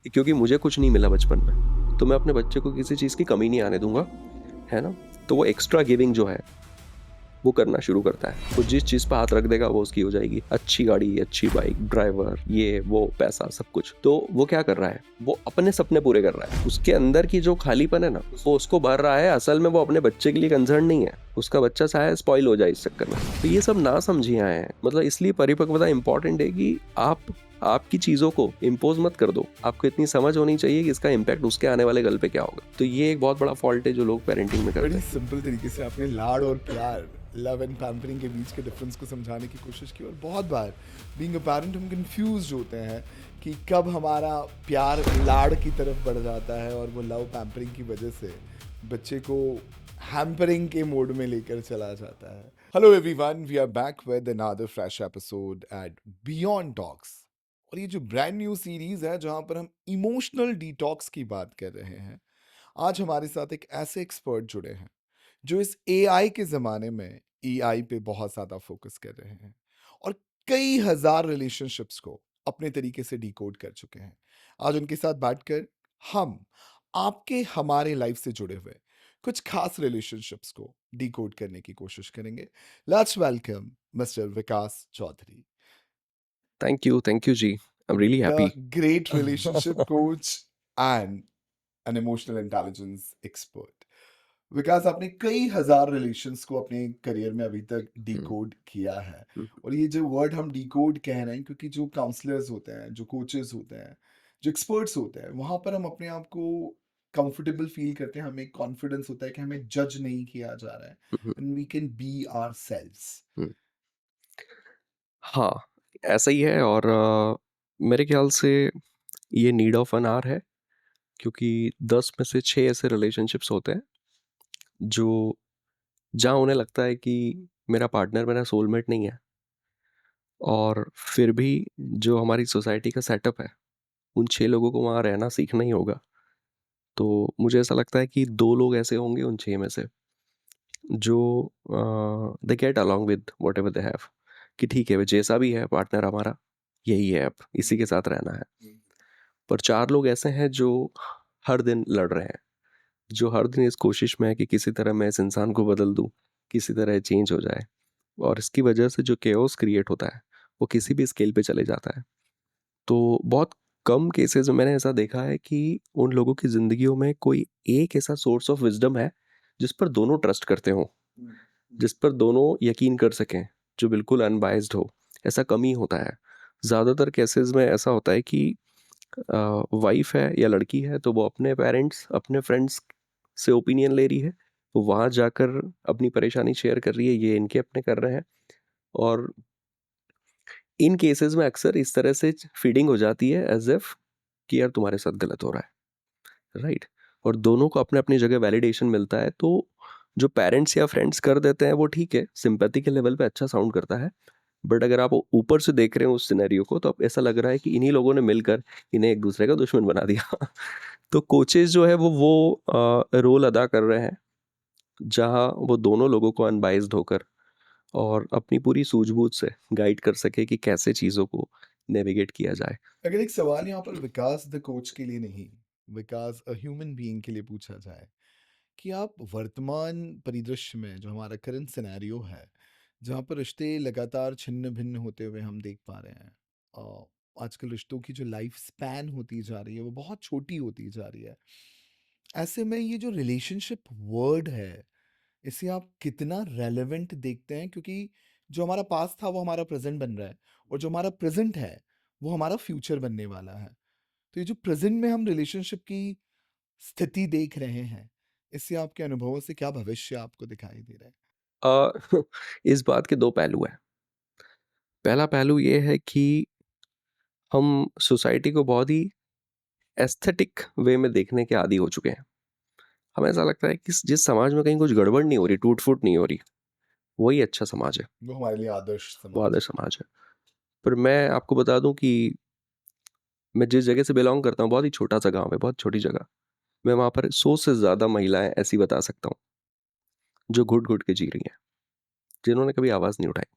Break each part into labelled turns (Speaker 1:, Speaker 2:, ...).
Speaker 1: क्योंकि मुझे कुछ नहीं मिला बचपन में, तो मैं अपने बच्चे को किसी चीज़ की कमी नहीं आने दूंगा, है ना। तो वो एक्स्ट्रा गिविंग जो है वो करना शुरू करता है। वो जिस चीज़ पर हाथ रख देगा वो उसकी हो जाएगी। अच्छी गाड़ी, अच्छी बाइक, ड्राइवर, ये वो, पैसा, सब कुछ। तो वो क्या कर रहा है, वो अपने सपने पूरे कर रहा है। उसके अंदर की जो खालीपन है ना, वो उसको भर रहा है। असल में वो अपने बच्चे के लिए कंसर्न नहीं है, उसका बच्चा शायद स्पॉइल हो जाए इस चक्कर में। तो ये सब ना समझिए आए हैं। मतलब इसलिए परिपक्वता इंपॉर्टेंट है कि आपकी चीज़ों को इम्पोज मत कर दो। आपको इतनी समझ होनी चाहिए कि इसका इम्पैक्ट उसके आने वाले कल पे क्या होगा। तो ये एक बहुत बड़ा फॉल्ट है जो लोग पेरेंटिंग में करते
Speaker 2: बड़ी
Speaker 1: हैं।
Speaker 2: सिंपल तरीके से आपने लाड़ और प्यार, लव एंड पैम्परिंग के बीच के डिफरेंस को समझाने की कोशिश की। और बहुत बार बीइंग अ पेरेंट हम कंफ्यूज होते हैं कि कब हमारा प्यार लाड़ की तरफ बढ़ जाता है और वो लव पैम्परिंग की वजह से बच्चे को हैम्परिंग के मोड में लेकर चला जाता है। Hello everyone, we are back with another fresh episode at Beyond Talks. और ये जो ब्रांड न्यू सीरीज है जहां पर हम इमोशनल डिटॉक्स की बात कर रहे हैं, आज हमारे साथ एक ऐसे एक्सपर्ट जुड़े हैं जो इस एआई के ज़माने में एआई पे बहुत ज़्यादा फोकस कर रहे हैं और कई हज़ार रिलेशनशिप्स को अपने तरीके से डिकोड कर चुके हैं। आज उनके साथ बैठकर हम आपके हमारे लाइफ से जुड़े हुए कुछ खास रिलेशनशिप्स को डिकोड करने की कोशिश करेंगे। Let's welcome mister Vikas Chaudhary,
Speaker 1: thank you ji. I am really
Speaker 2: the
Speaker 1: happy.
Speaker 2: Great relationship coach and an emotional intelligence expert. Vikas, आपने कई हजार रिलेशंस को अपने करियर में अभी तक डिकोड किया है। और ये जो वर्ड हम डिकोड कह रहे हैं क्योंकि जो काउंसलर्स होते हैं, जो कोचेस होते हैं, जो एक्सपर्ट्स होते हैं, वहां पर हम अपने आप को कंफर्टेबल फील करते हैं। हमें कॉन्फिडेंस होता है कि हमें जज नहीं किया जा रहा है and we can be ourselves.
Speaker 1: हाँ, ऐसा ही है। और मेरे ख्याल से ये नीड ऑफ एन आवर है, क्योंकि 10 में से 6 ऐसे रिलेशनशिप्स होते हैं जो जहाँ उन्हें लगता है कि मेरा पार्टनर मेरा सोलमेट नहीं है, और फिर भी जो हमारी सोसाइटी का सेटअप है, उन 6 लोगों को वहाँ रहना सीखना ही होगा। तो मुझे ऐसा लगता है कि 2 लोग ऐसे होंगे उन 6 में से जो they get along with whatever they have, कि ठीक है वो जैसा भी है पार्टनर हमारा, यही है, अब इसी के साथ रहना है। पर 4 लोग ऐसे हैं जो हर दिन लड़ रहे हैं, जो हर दिन इस कोशिश में है कि किसी तरह मैं इस इंसान को बदल दूं, किसी तरह चेंज हो जाए। और इसकी वजह से जो केओस क्रिएट होता है वो किसी भी स्केल पे चले जाता है। तो बहुत कम केसेस में मैंने ऐसा देखा है कि उन लोगों की ज़िंदगियों में कोई एक ऐसा सोर्स ऑफ विजडम है जिस पर दोनों ट्रस्ट करते हों, जिस पर दोनों यकीन कर सकें, जो बिल्कुल अनबायस्ड हो। ऐसा कम ही होता है। ज़्यादातर केसेस में ऐसा होता है कि वाइफ है या लड़की है तो वो अपने पेरेंट्स, अपने फ्रेंड्स से ओपिनियन ले रही है, वो वहाँ जाकर अपनी परेशानी शेयर कर रही है, ये इनके अपने कर रहे हैं। और इन केसेस में अक्सर इस तरह से फीडिंग हो जाती है एज इफ कि यार तुम्हारे साथ गलत हो रहा है, राइट। और दोनों को अपने अपनी जगह वैलिडेशन मिलता है। तो जो पेरेंट्स या फ्रेंड्स कर देते हैं वो ठीक है, सिंपैथी के लेवल पे अच्छा साउंड करता है। बट अगर आप ऊपर से देख रहे हो उस सिनेरियो को, तो अब ऐसा लग रहा है कि इन्हीं लोगों ने मिलकर इन्हें एक दूसरे का दुश्मन बना दिया। तो कोचेज जो है वो रोल अदा कर रहे हैं, जहाँ वो दोनों लोगों को अनबाइज्ड होकर और अपनी पूरी सूझबूझ से गाइड कर सके कि कैसे चीज़ों को नेविगेट किया जाए।
Speaker 2: अगर एक सवाल यहाँ पर विकास द कोच के लिए नहीं, विकास अ ह्यूमन बीइंग के लिए पूछा जाए कि आप वर्तमान परिदृश्य में जो हमारा करंट सिनेरियो है, जहाँ पर रिश्ते लगातार छिन्न भिन्न होते हुए हम देख पा रहे हैं, आजकल रिश्तों की जो लाइफ स्पैन होती जा रही है वो बहुत छोटी होती जा रही है। ऐसे में ये जो रिलेशनशिप वर्ड है, इसे आप कितना रेलेवेंट देखते हैं? क्योंकि जो हमारा पास्ट था वो हमारा प्रेजेंट बन रहा है और जो हमारा प्रेजेंट है वो हमारा फ्यूचर बनने वाला है। तो ये जो प्रेजेंट में हम रिलेशनशिप की स्थिति देख रहे हैं, इससे आपके अनुभवों से क्या भविष्य आपको दिखाई दे रहा है?
Speaker 1: अ, इस बात के 2 पहलू हैं। पहला पहलू ये है कि हम सोसाइटी को बहुत ही एस्थेटिक वे में देखने के आदी हो चुके हैं। हमें ऐसा लगता है कि जिस समाज में कहीं कुछ गड़बड़ नहीं हो रही, टूट-फूट नहीं हो रही, वही अच्छा समाज है,
Speaker 2: वो हमारे लिए आदर्श
Speaker 1: वो
Speaker 2: समाज
Speaker 1: आदर्श समाज है। पर मैं आपको बता दूं कि मैं जिस जगह से बिलॉन्ग करता हूँ, बहुत ही छोटा-सा गाँव है, बहुत छोटी जगह। मैं वहाँ पर 100 से ज़्यादा महिलाएँ ऐसी बता सकता हूँ, जो घुट-घुट के जी रही हैं, जिन्होंने कभी आवाज़ नहीं उठाई।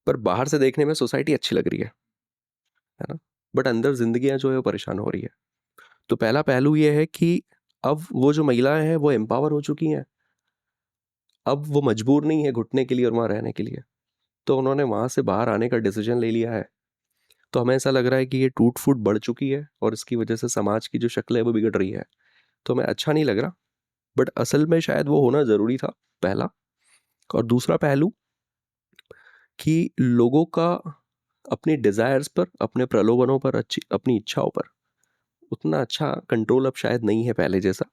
Speaker 1: पर बाहर से देखने में सोसाइटी अच्छी लग रही है ना? बट अंदर जिंदगियां जो है वो परेशान हो रही है। तो पहला पहलू ये है कि अब वो जो महिलाएं हैं वो एम्पावर हो चुकी हैं, अब वो मजबूर नहीं है घुटने के लिए और वहाँ रहने के लिए, तो उन्होंने वहाँ से बाहर आने का डिसीजन ले लिया है। तो हमें ऐसा लग रहा है कि ये टूट फूट बढ़ चुकी है और इसकी वजह से समाज की जो शक्ल है वो बिगड़ रही है। तो हमें अच्छा नहीं लग रहा, बट असल में शायद वो होना ज़रूरी था, पहला। और दूसरा पहलू कि लोगों का अपनी डिज़ायर्स पर, अपने प्रलोभनों पर, अच्छी अपनी इच्छाओं पर उतना अच्छा कंट्रोल अब शायद नहीं है पहले जैसा,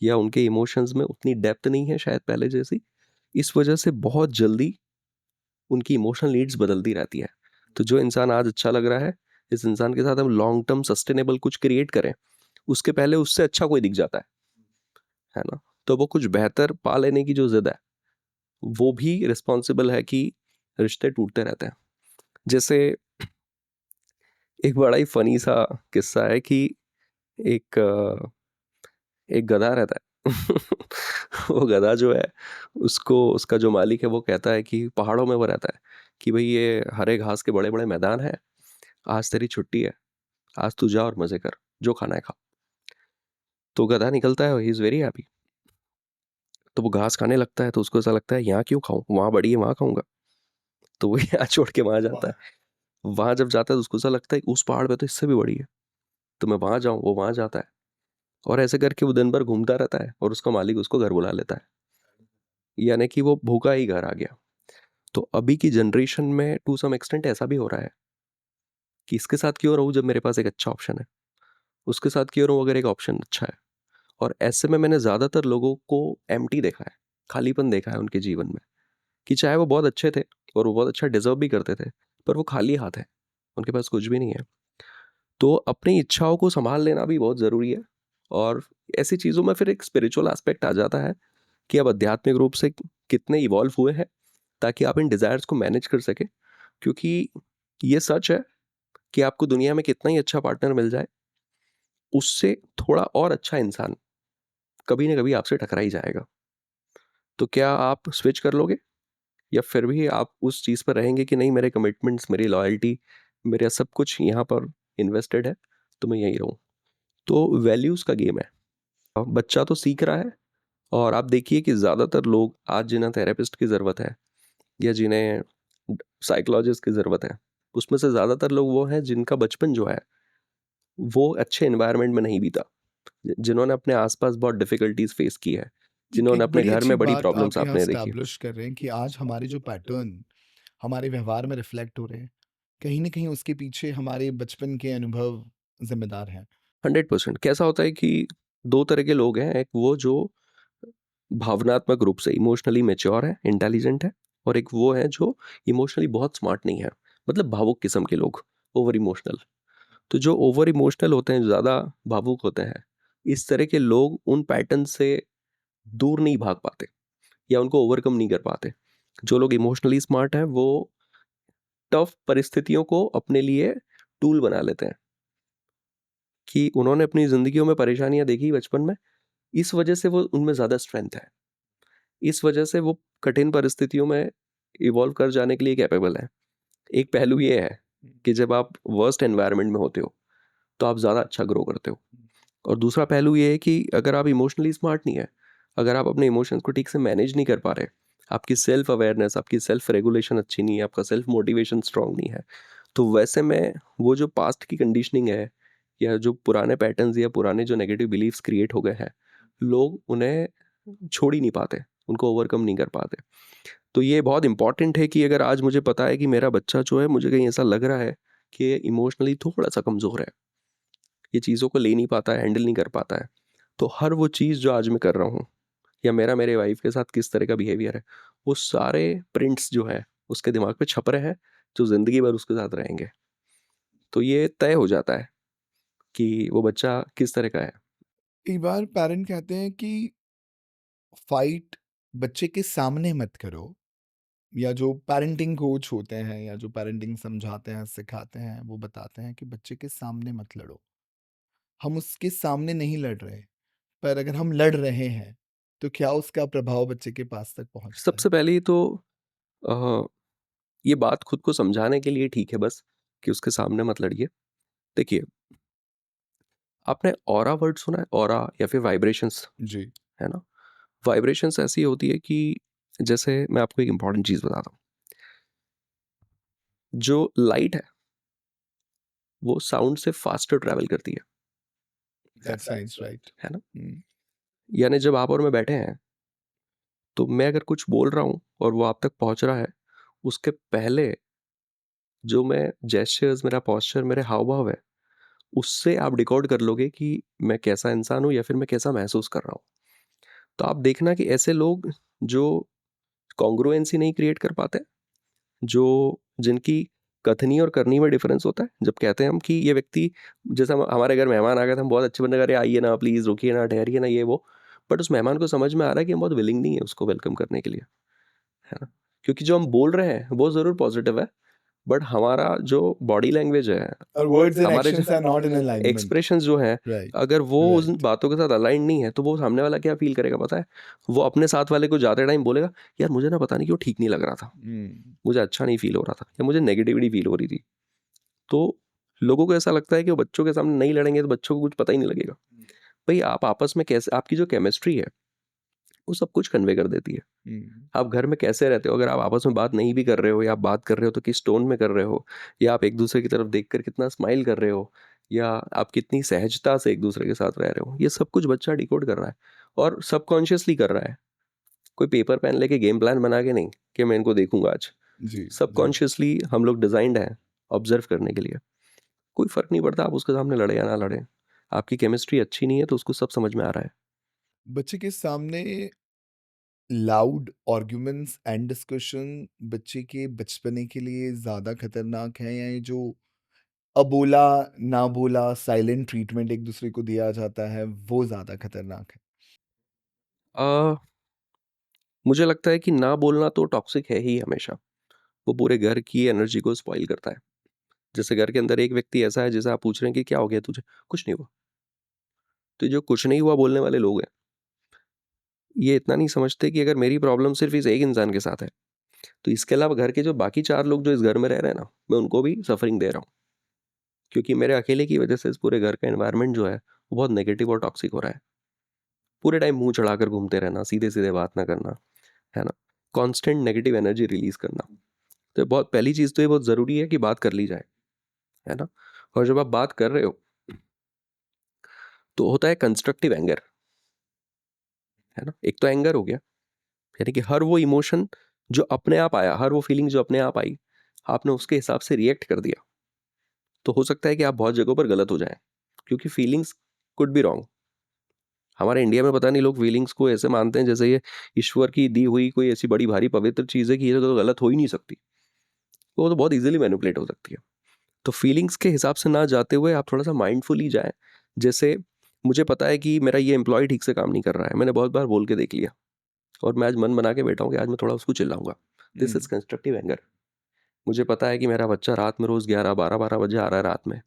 Speaker 1: या उनके इमोशंस में उतनी डेप्थ नहीं है शायद पहले जैसी। इस वजह से बहुत जल्दी उनकी इमोशनल नीड्स बदलती रहती है। तो जो इंसान आज अच्छा लग रहा है, इस इंसान के साथ हम लॉन्ग टर्म सस्टेनेबल कुछ क्रिएट करें, उसके पहले उससे अच्छा कोई दिख जाता है ना। तो वो कुछ बेहतर पा लेने की जो जिद है, वो भी रिस्पॉन्सिबल है कि रिश्ते टूटते रहते हैं। जैसे एक बड़ा ही फनी सा किस्सा है कि एक एक गधा रहता है। वो गधा जो है, उसको उसका जो मालिक है वो कहता है कि पहाड़ों में वो रहता है कि भाई ये हरे घास के बड़े बड़े मैदान हैं, आज तेरी छुट्टी है, आज तू जा और मजे कर, जो खाना है खा। तो गधा निकलता है, ही इज़ वेरी हैप्पी। तो वो घास खाने लगता है, तो उसको ऐसा लगता है यहाँ क्यों खाऊं, वहाँ बड़ी है वहाँ खाऊंगा। तो वो यहाँ छोड़ के वहाँ जाता है। वहाँ जब जाता है तो उसको ऐसा लगता है कि उस पहाड़ पे तो इससे भी बड़ी है, तो मैं वहाँ जाऊँ। वो वहाँ जाता है और ऐसे करके वो दिन भर घूमता रहता है और उसका मालिक उसको घर बुला लेता है, यानी कि वो भूखा ही घर आ गया। तो अभी की जनरेशन में टू सम एक्सटेंट ऐसा भी हो रहा है कि इसके साथ क्यों रहूँ जब मेरे पास एक अच्छा ऑप्शन है, उसके साथ क्यों रहूँ अगर एक ऑप्शन अच्छा है। और ऐसे में मैंने ज़्यादातर लोगों को एम्प्टी देखा है, खालीपन देखा है उनके जीवन में, कि चाहे वो बहुत अच्छे थे और वो बहुत अच्छा डिजर्व भी करते थे, पर वो खाली हाथ है, उनके पास कुछ भी नहीं है। तो अपनी इच्छाओं को संभाल लेना भी बहुत ज़रूरी है। और ऐसी चीज़ों में फिर एक स्पिरिचुअल एस्पेक्ट आ जाता है कि आप आध्यात्मिक रूप से कितने इवॉल्व हुए हैं ताकि आप इन डिज़ायर्स को मैनेज कर सकें। क्योंकि ये सच है कि आपको दुनिया में कितना ही अच्छा पार्टनर मिल जाए, उससे थोड़ा और अच्छा इंसान कभी ना कभी आपसे टकरा ही जाएगा। तो क्या आप स्विच कर लोगे, या फिर भी आप उस चीज़ पर रहेंगे कि नहीं, मेरे कमिटमेंट्स, मेरी लॉयल्टी, मेरा सब कुछ यहाँ पर इन्वेस्टेड है, तो मैं यहीं रहूँ। तो वैल्यूज़ का गेम है। बच्चा तो सीख रहा है। और आप देखिए कि ज़्यादातर लोग आज जिन्हें थेरेपिस्ट की ज़रूरत है या जिन्हें साइकोलॉजिस्ट की ज़रूरत है, उसमें से ज़्यादातर लोग वो हैं जिनका बचपन जो है वो अच्छे एनवायरनमेंट में नहीं बीता, जिन्होंने अपने आसपास बहुत डिफ़िकल्टीज़ फेस की है,
Speaker 2: एक
Speaker 1: जिन्होंने
Speaker 2: एक
Speaker 1: अपने
Speaker 2: बड़ी
Speaker 1: घर
Speaker 2: अच्छी
Speaker 1: में बड़ी
Speaker 2: बात
Speaker 1: प्रॉब्लम्स
Speaker 2: आप यहाँ
Speaker 1: आपने देखी।
Speaker 2: एस्टैब्लिश कर रहे हैं कि आज हमारे जो पैटर्न हमारे व्यवहार में रिफ्लेक्ट हो रहे हैं, कहीं न कहीं उसके पीछे हमारे बचपन के अनुभव ज़िम्मेदार हैं।
Speaker 1: 100% कैसा होता है कि दो तरह के लोग हैं, एक वो जो भावनात्मक रूप से इमोशनली मैच्योर है, इंटेलिजेंट है, और एक वो है जो इमोशनली बहुत स्मार्ट नहीं है, मतलब भावुक किस्म के लोग, ओवर इमोशनल। तो जो ओवर इमोशनल होते हैं, जो ज़्यादा भावुक होते हैं, इस तरह के लोग उन पैटर्न से दूर नहीं भाग पाते या उनको ओवरकम नहीं कर पाते। जो लोग इमोशनली स्मार्ट हैं वो टफ परिस्थितियों को अपने लिए टूल बना लेते हैं, कि उन्होंने अपनी ज़िंदगियों में परेशानियाँ देखी बचपन में, इस वजह से वो उनमें ज़्यादा स्ट्रेंथ है, इस वजह से वो कठिन परिस्थितियों में इवॉल्व कर जाने के लिए कैपेबल है। एक पहलू ये है कि जब आप वर्स्ट एनवायरनमेंट में होते हो तो आप ज़्यादा अच्छा ग्रो करते हो। और दूसरा पहलू ये है कि अगर आप इमोशनली स्मार्ट नहीं है, अगर आप अपने इमोशंस को ठीक से मैनेज नहीं कर पा रहे, आपकी सेल्फ अवेयरनेस, आपकी सेल्फ रेगुलेशन अच्छी नहीं है, आपका सेल्फ मोटिवेशन स्ट्रांग नहीं है, तो वैसे में वो जो पास्ट की कंडीशनिंग है या जो पुराने पैटर्न्स या पुराने जो नेगेटिव बिलीव्स क्रिएट हो गए हैं, लोग उन्हें छोड़ ही नहीं पाते, उनको ओवरकम नहीं कर पाते। तो ये बहुत इंपॉर्टेंट है कि अगर आज मुझे पता है कि मेरा बच्चा जो है, मुझे कहीं ऐसा लग रहा है कि इमोशनली थोड़ा सा कमज़ोर है, ये चीज़ों को ले नहीं पाता है, हैंडल नहीं कर पाता है, तो हर वो चीज़ जो आज मैं कर रहा हूँ या मेरा मेरे वाइफ के साथ किस तरह का बिहेवियर है, वो सारे प्रिंट्स जो है उसके दिमाग पे छप रहे हैं, जो ज़िंदगी भर उसके साथ रहेंगे। तो ये तय हो जाता है कि वो बच्चा किस तरह का है।
Speaker 2: कई बार पेरेंट कहते हैं कि फाइट बच्चे के सामने मत करो, या जो पेरेंटिंग कोच होते हैं या जो पेरेंटिंग समझाते हैं, सिखाते हैं, वो बताते हैं कि बच्चे के सामने मत लड़ो। हम उसके सामने नहीं लड़ रहे, पर अगर हम लड़ रहे हैं, तो क्या उसका प्रभाव बच्चे के पास तक पहुँचता है?
Speaker 1: सबसे पहले तो अ, ये बात खुद को समझाने के लिए ठीक है बस, कि उसके सामने मत लड़िए। देखिए, आपने ऑरा वर्ड सुना है? ऑरा या फिर वाइब्रेशंस,
Speaker 2: जी।
Speaker 1: है ना? वाइब्रेशंस ऐसी होती है कि जैसे मैं आपको एक इम्पॉर्टेंट चीज़ बताता हूँ। जो लाइट है, वो साउंड से फास्टर ट्रैवल करती है।
Speaker 2: That science right.
Speaker 1: है ना?
Speaker 2: हुँ।
Speaker 1: यानी जब आप और मैं बैठे हैं, तो मैं अगर कुछ बोल रहा हूँ और वो आप तक पहुँच रहा है, उसके पहले जो मैं जेस्चर्स, मेरा पोस्चर, मेरे हाव-भाव है, उससे आप डिकोड कर लोगे कि मैं कैसा इंसान हूँ या फिर मैं कैसा महसूस कर रहा हूँ। तो आप देखना कि ऐसे लोग जो कॉन्ग्रुएंसी नहीं क्रिएट कर पाते, जो जिनकी कथनी और करनी में डिफरेंस होता है। जब कहते हैं हम कि ये व्यक्ति, जैसे हम हमारे घर मेहमान आ गए थे, हम बहुत अच्छे बंदे, अरे आइए ना प्लीज़, रुकिए ना, ठहरिए ना, ये वो। बट उस मेहमान को समझ में आ रहा है कि हम बहुत विलिंग नहीं है उसको वेलकम करने के लिए, है ना? क्योंकि जो हम बोल रहे हैं वो ज़रूर पॉजिटिव है, बट हमारा जो बॉडी लैंग्वेज है,
Speaker 2: और वर्ड्स एंड
Speaker 1: हमारे जो
Speaker 2: actions are not in alignment.
Speaker 1: Expressions जो हैं,
Speaker 2: राइट,
Speaker 1: अगर वो उन
Speaker 2: राइट।
Speaker 1: बातों के साथ अलाइन्ड नहीं है, तो वो सामने वाला क्या फ़ील करेगा पता है? वो अपने साथ वाले को जाते टाइम बोलेगा, "यार मुझे ना पता नहीं क्यों ठीक नहीं लग रहा था।
Speaker 2: हुँ।
Speaker 1: मुझे अच्छा नहीं फ़ील हो रहा था या मुझे नेगेटिविटी फ़ील हो रही थी।" तो लोगों को ऐसा लगता है कि वो बच्चों के सामने नहीं लड़ेंगे तो बच्चों को कुछ पता ही नहीं लगेगा। भई आप आपस में कैसे, आपकी जो केमिस्ट्री है, वो सब कुछ कन्वे कर देती है।
Speaker 2: हुँ।
Speaker 1: आप घर में कैसे रहते हो, अगर आप आपस में बात नहीं भी कर रहे हो या आप बात कर रहे हो तो किस टोन में कर रहे हो, या आप एक-दूसरे की तरफ देखकर कितना स्माइल कर रहे हो, या आप कितनी सहजता से एक-दूसरे के साथ रह रहे हो, ये सब कुछ बच्चा डिकोड कर रहा है और सबकॉन्शियसली कर रहा है। कोई पेपर पेन लेके गेम प्लान बना के नहीं, कि मैं इनको देखूँगा आज।
Speaker 2: जी, जी।
Speaker 1: सबकॉन्शियसली हम लोग डिज़ाइन्ड हैं ऑब्ज़र्व करने के लिए। कोई फ़र्क नहीं पड़ता आप उसके सामने लड़े या ना लड़े। आपकी केमिस्ट्री अच्छी नहीं है तो उसको सब समझ में आ रहा है।
Speaker 2: बच्चे के सामने लाउड आर्ग्यूमेंट्स एंड डिस्कशन बच्चे के बचपने के लिए ज़्यादा खतरनाक है, या ये जो अबोला, ना बोला, साइलेंट ट्रीटमेंट एक दूसरे को दिया जाता है, वो ज़्यादा खतरनाक है?
Speaker 1: अ, मुझे लगता है कि ना बोलना तो टॉक्सिक है ही हमेशा। वो पूरे घर की एनर्जी को स्पॉइल करता है। जैसे घर के अंदर एक व्यक्ति ऐसा है जिसे आप पूछ रहे हैं कि क्या हो गया तुझे? कुछ नहीं हुआ। तो ये जो कुछ नहीं हुआ बोलने वाले लोग हैं, ये इतना नहीं समझते कि अगर मेरी प्रॉब्लम सिर्फ़ इस एक इंसान के साथ है, तो इसके अलावा घर के जो बाकी 4 लोग जो इस घर में रह रहे हैं ना, मैं उनको भी सफ़रिंग दे रहा हूँ। क्योंकि मेरे अकेले की वजह से इस पूरे घर का एनवायरनमेंट जो है, वो बहुत नेगेटिव और टॉक्सिक हो रहा है। पूरे टाइम मुँह चढ़ाकर घूमते रहना, सीधे-सीधे बात ना करना, है ना? कांस्टेंट नेगेटिव एनर्जी रिलीज़ करना। तो बहुत पहली चीज़ तो ये बहुत ज़रूरी है कि बात कर ली जाए, है ना? और जब आप बात कर रहे हो, तो होता है कंस्ट्रक्टिव एंगर, है ना? एक तो एंगर हो गया, यानी कि हर वो इमोशन जो अपने आप आया, हर वो फीलिंग जो अपने आप आई, आपने उसके हिसाब से रिएक्ट कर दिया। तो हो सकता है कि आप बहुत जगहों पर गलत हो जाएँ, क्योंकि फीलिंग्स कुड बी रॉन्ग। हमारे इंडिया में पता नहीं लोग फीलिंग्स को ऐसे मानते हैं जैसे ये ईश्वर की दी हुई कोई ऐसी बड़ी भारी पवित्र चीज़ है कि ये तो गलत हो ही नहीं सकती। वो तो बहुत ईज़िली मैनिपुलेट हो सकती है। तो फीलिंग्स के हिसाब से ना जाते हुए आप थोड़ा-सा माइंडफुली जाएँ। जैसे मुझे पता है कि मेरा ये एम्प्लॉयी ठीक से काम नहीं कर रहा है। मैंने बहुत बार बोल के देख लिया और मैं आज मन बना के बैठा हूँ कि आज मैं थोड़ा उसको चिल्लाऊँगा। दिस
Speaker 2: हुँ।
Speaker 1: Is constructive anger. मुझे पता है कि मेरा बच्चा रात में रोज़ 11, 12-12 बजे आ रहा है रात में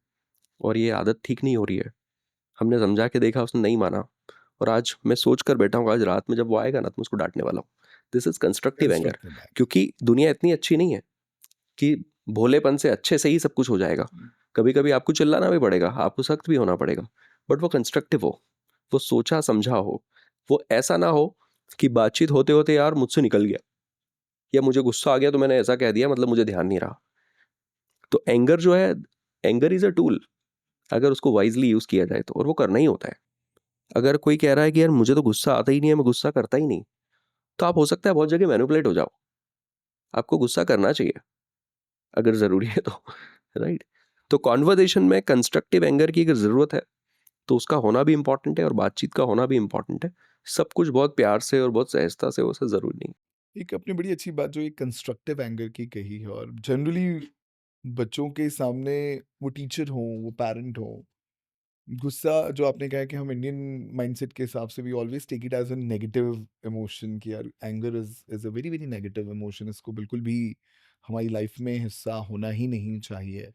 Speaker 1: और ये आदत ठीक नहीं हो रही है। हमने समझा के देखा, उसने नहीं माना और आज मैं सोच कर बैठा हूँ आज रात में जब वो आएगा ना तो मैं उसको डाँटने वाला हूँ। This is constructive anger.
Speaker 2: Constructive back.
Speaker 1: क्योंकि दुनिया इतनी अच्छी नहीं है कि भोलेपन से अच्छे से ही सब कुछ हो जाएगा। कभी-कभी आपको चिल्लाना भी पड़ेगा, आपको सख्त भी होना पड़ेगा, बट वो कंस्ट्रक्टिव हो, वो सोचा-समझा हो, वो ऐसा ना हो कि बातचीत होते-होते यार मुझसे निकल गया या मुझे गुस्सा आ गया तो मैंने ऐसा कह दिया मतलब मुझे ध्यान नहीं रहा। तो एंगर जो है, एंगर इज़ अ टूल, अगर उसको वाइज़ली यूज़ किया जाए तो, और वो करना ही होता है। अगर कोई कह रहा है कि यार मुझे तो गुस्सा आता ही नहीं है, मैं गुस्सा करता ही नहीं, तो आप हो सकता है बहुत जगह मैनिपुलेट हो जाओ। आपको गुस्सा करना चाहिए, अगर ज़रूरी है तो, राइट? तो कन्वर्सेशन में कंस्ट्रक्टिव एंगर की अगर ज़रूरत है, तो उसका होना भी इम्पोर्टेंट है और बातचीत का होना भी इम्पोर्टेंट है। सब कुछ बहुत प्यार से और बहुत सहजता से हो, ऐसा ज़रूरी नहीं।
Speaker 2: एक आपने बड़ी अच्छी बात जो ये कंस्ट्रक्टिव एंगर की कही है, और जनरली बच्चों के सामने, वो टीचर हों, वो पैरेंट हों, गुस्सा जो आपने कहा कि हम इंडियन माइंडसेट के हिसाब से we always take it as a negative emotion, कि यार anger is a very very negative emotion, इसको बिल्कुल भी हमारी लाइफ में हिस्सा होना ही नहीं चाहिए।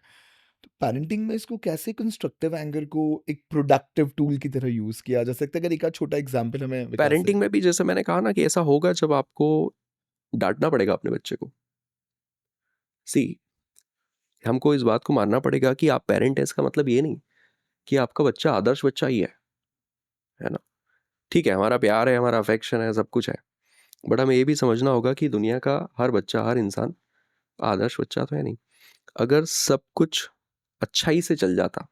Speaker 2: तो पेरेंटिंग में इसको कैसे कंस्ट्रक्टिव एंगर को एक प्रोडक्टिव टूल की तरह यूज किया जा सकता है? अगर एक आध छोटा एग्जांपल हमें विकास से।
Speaker 1: पेरेंटिंग में भी जैसे मैंने कहा ना कि ऐसा होगा जब आपको डाँटना पड़ेगा अपने बच्चे को। सी, हमको इस बात को मानना पड़ेगा कि आप पेरेंट हैं, इसका मतलब ये नहीं कि आपका बच्चा आदर्श बच्चा ही है ना। ठीक है, हमारा प्यार है, हमारा अफेक्शन है, सब कुछ है, बट हमें ये भी समझना होगा कि दुनिया का हर बच्चा, हर इंसान आदर्श बच्चा तो है नहीं। अगर सब कुछ अच्छाई से चल जाता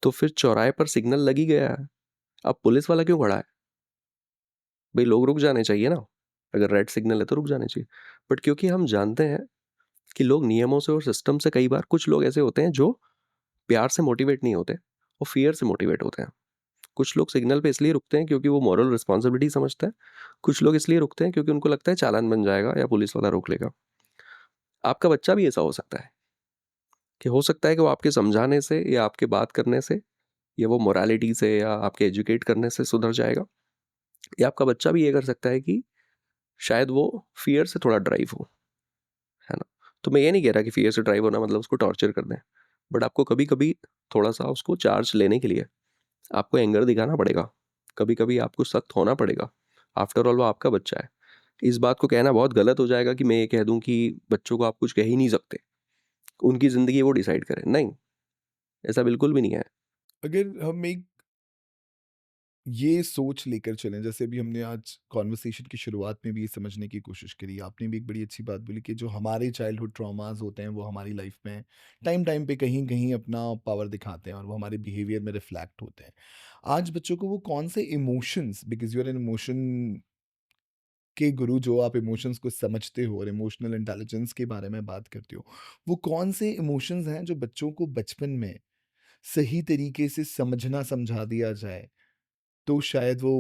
Speaker 1: तो फिर चौराहे पर सिग्नल लग ही गया है, अब पुलिस वाला क्यों खड़ा है? भाई लोग रुक जाने चाहिए ना, अगर रेड सिग्नल है तो रुक जाने चाहिए। बट क्योंकि हम जानते हैं कि लोग नियमों से और सिस्टम से, कई बार कुछ लोग ऐसे होते हैं जो प्यार से मोटिवेट नहीं होते, वो फियर से मोटिवेट होते हैं। कुछ लोग सिग्नल पे इसलिए रुकते हैं क्योंकि वो मॉरल रिस्पॉन्सिबिलिटी समझते हैं, कुछ लोग इसलिए रुकते हैं क्योंकि उनको लगता है चालान बन जाएगा या पुलिस वाला रोक लेगा। आपका बच्चा भी ऐसा हो सकता है कि हो सकता है कि वो आपके समझाने से या आपके बात करने से या वो मोरालिटी से या आपके एजुकेट करने से सुधर जाएगा, या आपका बच्चा भी ये कर सकता है कि शायद वो फियर से थोड़ा ड्राइव हो, है ना। तो मैं ये नहीं कह रहा कि फियर से ड्राइव होना मतलब उसको टॉर्चर कर दें, बट आपको कभी कभी थोड़ा सा उसको चार्ज लेने के लिए आपको एंगर दिखाना पड़ेगा, कभी कभी आपको सख्त होना पड़ेगा। आफ्टर ऑल वो आपका बच्चा है। इस बात को कहना बहुत गलत हो जाएगा कि मैं ये कह दूं कि बच्चों को आप कुछ कह ही नहीं सकते, उनकी ज़िंदगी वो डिसाइड करें, नहीं, ऐसा बिल्कुल भी नहीं है।
Speaker 2: अगर हम एक ये सोच लेकर चलें, जैसे अभी हमने आज कॉन्वर्सेशन की शुरुआत में भी ये समझने की कोशिश करी, आपने भी एक बड़ी अच्छी बात बोली कि जो हमारे चाइल्डहुड ट्रॉमास होते हैं वो हमारी लाइफ में टाइम टाइम पे कहीं कहीं अपना पावर दिखाते हैं और वो हमारे बिहेवियर में रिफ्लेक्ट होते हैं। आज बच्चों को वो कौन से emotions, because you are an emotion के गुरु, जो आप इमोशंस को समझते हो और इमोशनल इंटेलिजेंस के बारे में बात करते हो, वो कौन से इमोशंस हैं जो बच्चों को बचपन में सही तरीके से समझना समझा दिया जाए तो शायद वो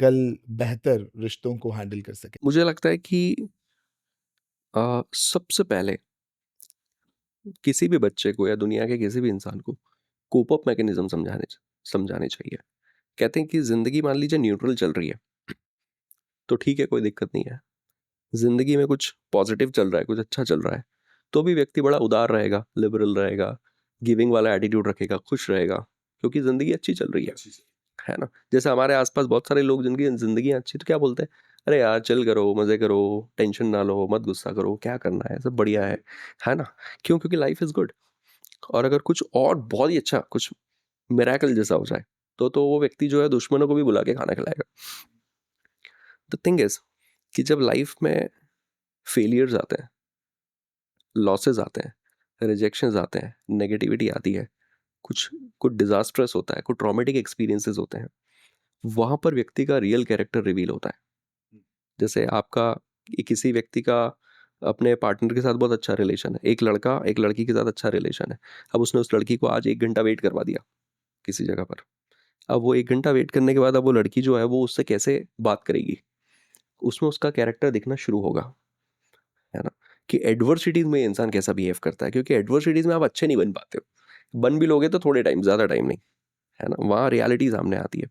Speaker 2: कल बेहतर रिश्तों को हैंडल कर सके?
Speaker 1: मुझे लगता है कि सबसे पहले किसी भी बच्चे को या दुनिया के किसी भी इंसान को कोप अप मैकेनिज्म समझाने चाहिए। कहते हैं कि ज़िंदगी मान लीजिए न्यूट्रल चल रही है तो ठीक है, कोई दिक्कत नहीं है। ज़िंदगी में कुछ पॉजिटिव चल रहा है, कुछ अच्छा चल रहा है, तो भी व्यक्ति बड़ा उदार रहेगा, लिबरल रहेगा, गिविंग वाला एटीट्यूड रखेगा, खुश रहेगा, क्योंकि ज़िंदगी अच्छी चल रही है ना। जैसे हमारे आसपास बहुत सारे लोग जिनकी ज़िंदगी अच्छी, तो क्या बोलते हैं, अरे यार चिल करो, मज़े करो, टेंशन ना लो, मत गुस्सा करो, क्या करना है, सब बढ़िया है ना। क्यों? क्योंकि लाइफ इज़ गुड। और अगर कुछ और बहुत ही अच्छा, कुछ मिरेकल जैसा हो जाए तो वो व्यक्ति जो है दुश्मनों को भी बुला के खाना खिलाएगा। द थिंग इज कि जब लाइफ में फेलियर्स आते हैं, लॉसेस आते हैं, रिजेक्शंस आते हैं, नेगेटिविटी आती है, कुछ कुछ डिजास्ट्रस होता है, कुछ ट्रॉमेटिक एक्सपीरियंसेस होते हैं, वहाँ पर व्यक्ति का रियल कैरेक्टर रिवील होता है। जैसे आपका किसी व्यक्ति का अपने पार्टनर के साथ बहुत अच्छा रिलेशन है, एक लड़का एक लड़की के साथ अच्छा रिलेशन है, अब उसने उस लड़की को आज 1 घंटा वेट करवा दिया किसी जगह पर। अब वो 1 घंटा वेट करने के बाद अब वो लड़की जो है वो उससे कैसे बात करेगी, उसमें उसका कैरेक्टर दिखना शुरू होगा, है ना। कि एडवर्सिटीज में इंसान कैसा बिहेव करता है, क्योंकि एडवर्सिटीज में आप अच्छे नहीं बन पाते हो, बन भी लोगे तो थोड़े टाइम, ज़्यादा टाइम नहीं, है ना, वहाँ रियलिटी सामने आती है।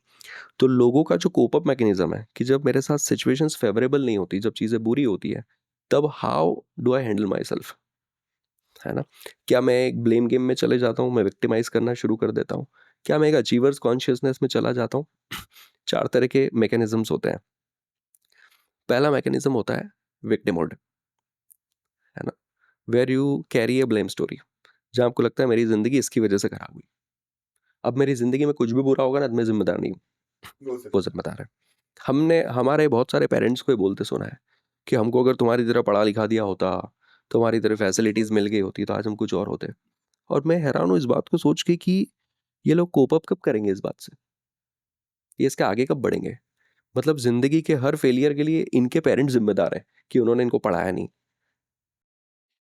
Speaker 1: तो लोगों का जो कोप अप मैकेनिज्म है कि जब मेरे साथ सिचुएशंस फेवरेबल नहीं होती, जब चीज़ें बुरी होती है, तब how do I handle my self, है ना। क्या मैं एक ब्लेम गेम में चले जाता हूँ, मैं विक्टिमाइज करना शुरू कर देता हूँ, क्या मैं एक अचीवर्स कॉन्शियसनेस में चला जाता हूँ? 4 तरह के मैकेनिज्म्स होते हैं। पहला मैकेनिज्म होता है विक्टिम मोड, है ना, where you carry a blame story, जहाँ आपको लगता है मेरी ज़िंदगी इसकी वजह से खराब हुई, अब मेरी ज़िंदगी में कुछ भी बुरा होगा ना तो मैं जिम्मेदार नहीं हूँ, वो जिम्मेदार है। हमने हमारे बहुत सारे पेरेंट्स को ये बोलते सुना है कि हमको अगर तुम्हारी तरह पढ़ा लिखा दिया होता, तुम्हारी तरह फैसिलिटीज़ मिल गई होती, तो आज हम कुछ और होते। और मैं हैरान हूँ इस बात को सोच के कि ये लोग कोप अप कब करेंगे इस बात से, ये इसके आगे कब बढ़ेंगे। मतलब ज़िंदगी के हर फेलियर के लिए इनके पेरेंट्स जिम्मेदार हैं कि उन्होंने इनको पढ़ाया नहीं।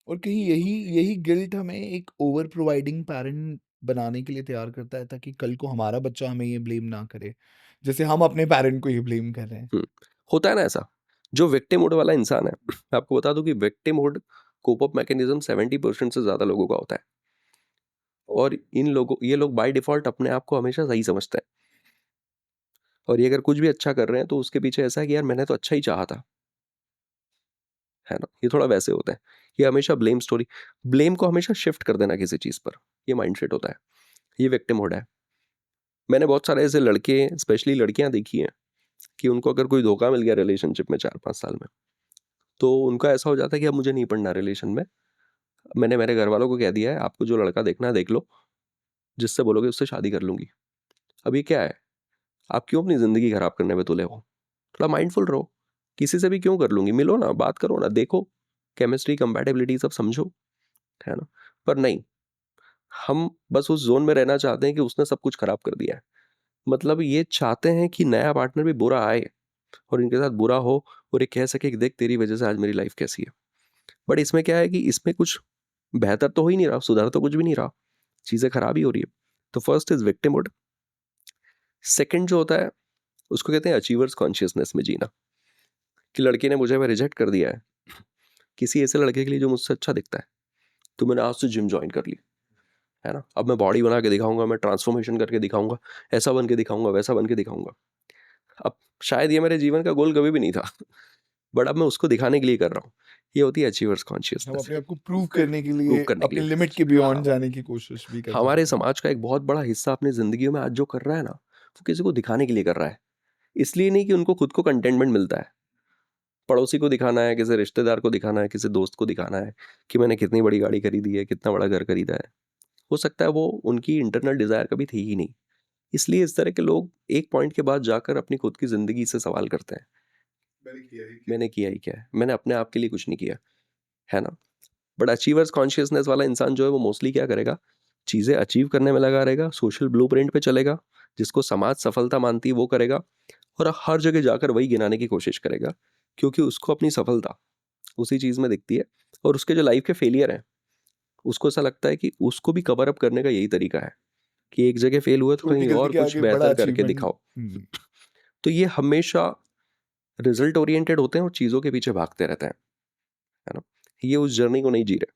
Speaker 2: और कहीं यही यही गिल्ट हमें एक ओवर प्रोवाइडिंग पैरेंट बनाने के लिए तैयार करता है, ताकि कल को हमारा बच्चा हमें ये ब्लेम ना करे जैसे हम अपने पेरेंट को ये ब्लेम कर रहे हैं।
Speaker 1: होता है ना ऐसा, जो विक्टिम मोड वाला इंसान है, मैं आपको बता दूं कि victim mode cope up mechanism 70% से ज़्यादा लोगों का होता है। और ये लोग बाय डिफॉल्ट अपने आप को हमेशा सही समझते हैं, और ये अगर कुछ भी अच्छा कर रहे हैं तो उसके पीछे ऐसा है कि यार मैंने तो अच्छा ही चाहा था, है ना। ये थोड़ा वैसे होता है, ये हमेशा ब्लेम स्टोरी, ब्लेम को हमेशा शिफ्ट कर देना किसी चीज़ पर, ये माइंडसेट होता है, ये विक्टिम मोड है। मैंने बहुत सारे ऐसे लड़के, स्पेशली लड़कियां देखी हैं कि उनको अगर कोई धोखा मिल गया रिलेशनशिप में 4-5 साल में, तो उनका ऐसा हो जाता है कि अब मुझे नहीं पढ़ना रिलेशन में, मैंने मेरे घर वालों को कह दिया है, आपको जो लड़का देखना है देख लो, जिससे बोलोगे उससे शादी कर लूँगी। अब ये क्या है? आप क्यों अपनी ज़िंदगी खराब करने पे तुले हो? थोड़ा माइंडफुल रहो। किसी से भी क्यों कर लूँगी? मिलो ना, बात करो ना, देखो, केमिस्ट्री, कंपैटिबिलिटी सब समझो, है ना? पर नहीं, हम बस उस ज़ोन में रहना चाहते हैं कि उसने सब कुछ खराब कर दिया है। मतलब ये चाहते हैं कि नया पार्टनर भी बुरा आए और इनके साथ बुरा हो और ये कह सके कि देख तेरी वजह से आज मेरी लाइफ कैसी है। बट इसमें क्या है कि इसमें कुछ बेहतर तो हो ही नहीं रहा, सुधार तो कुछ भी नहीं रहा, चीज़ें खराब ही हो रही है। तो फर्स्ट इज़ विक्टिमहुड। सेकंड जो होता है उसको कहते हैं अचीवर्स कॉन्शियसनेस में जीना, कि लड़की ने मुझे रिजेक्ट कर दिया है किसी ऐसे लड़के के लिए जो मुझसे अच्छा दिखता है, तो मैंने आज से जिम ज्वाइन कर ली, है ना? अब मैं बॉडी बना के दिखाऊंगा, मैं ट्रांसफॉर्मेशन करके दिखाऊंगा, ऐसा बन के दिखाऊंगा, वैसा बन के दिखाऊंगा। अब शायद ये मेरे जीवन का गोल कभी भी नहीं था बट अब मैं उसको दिखाने के लिए कर रहा हूँ। ये होती है अचीवर्स
Speaker 2: हम
Speaker 1: कॉन्शियसनेस।
Speaker 2: अपने आप को प्रूव करने के
Speaker 1: प्रूव
Speaker 2: लिए
Speaker 1: करने के
Speaker 2: अपने
Speaker 1: लिए,
Speaker 2: लिमिट के
Speaker 1: हाँ,
Speaker 2: बियॉन्ड जाने की कोशिश भी कर
Speaker 1: हमारे
Speaker 2: जाते हैं।
Speaker 1: समाज का एक बहुत बड़ा हिस्सा अपनी जिंदगी में आज जो कर रहा है ना, वो किसी को दिखाने के लिए कर रहा है। इसलिए नहीं कि उनको खुद को कंटेनमेंट मिलता है। पड़ोसी को दिखाना है, किसी रिश्तेदार को दिखाना है, किसी दोस्त को दिखाना है कि मैंने कितनी बड़ी गाड़ी खरीदी है, कितना बड़ा घर खरीदा है। हो सकता है वो उनकी इंटरनल डिजायर कभी थी ही नहीं। इसलिए इस तरह के लोग एक पॉइंट के बाद जाकर अपनी खुद की जिंदगी से सवाल करते हैं, मैंने किया ही क्या है, मैंने अपने आप के लिए कुछ नहीं किया, है ना? बट अचीवर्स कॉन्शियसनेस वाला इंसान जो है वो मोस्टली क्या करेगा, चीज़ें अचीव करने में लगा रहेगा, सोशल ब्लूप्रिंट पे चलेगा, जिसको समाज सफलता मानती है वो करेगा, और हर जगह जाकर वही गिनाने की कोशिश करेगा, क्योंकि उसको अपनी सफलता उसी चीज़ में दिखती है। और उसके जो लाइफ के फेलियर हैं, उसको ऐसा लगता है कि उसको भी कवर अप करने का यही तरीका है कि एक जगह फेल हुआ तो
Speaker 2: छोटी
Speaker 1: कहीं
Speaker 2: गलती
Speaker 1: और
Speaker 2: के
Speaker 1: कुछ
Speaker 2: आगे बड़ा
Speaker 1: बेहतर करके
Speaker 2: अचीवमेंट।
Speaker 1: दिखाओ। तो ये हमेशा रिजल्ट ओरिएंटेड होते हैं और चीज़ों के पीछे भागते रहते हैं, है ना? ये उस जर्नी को नहीं जी रहे,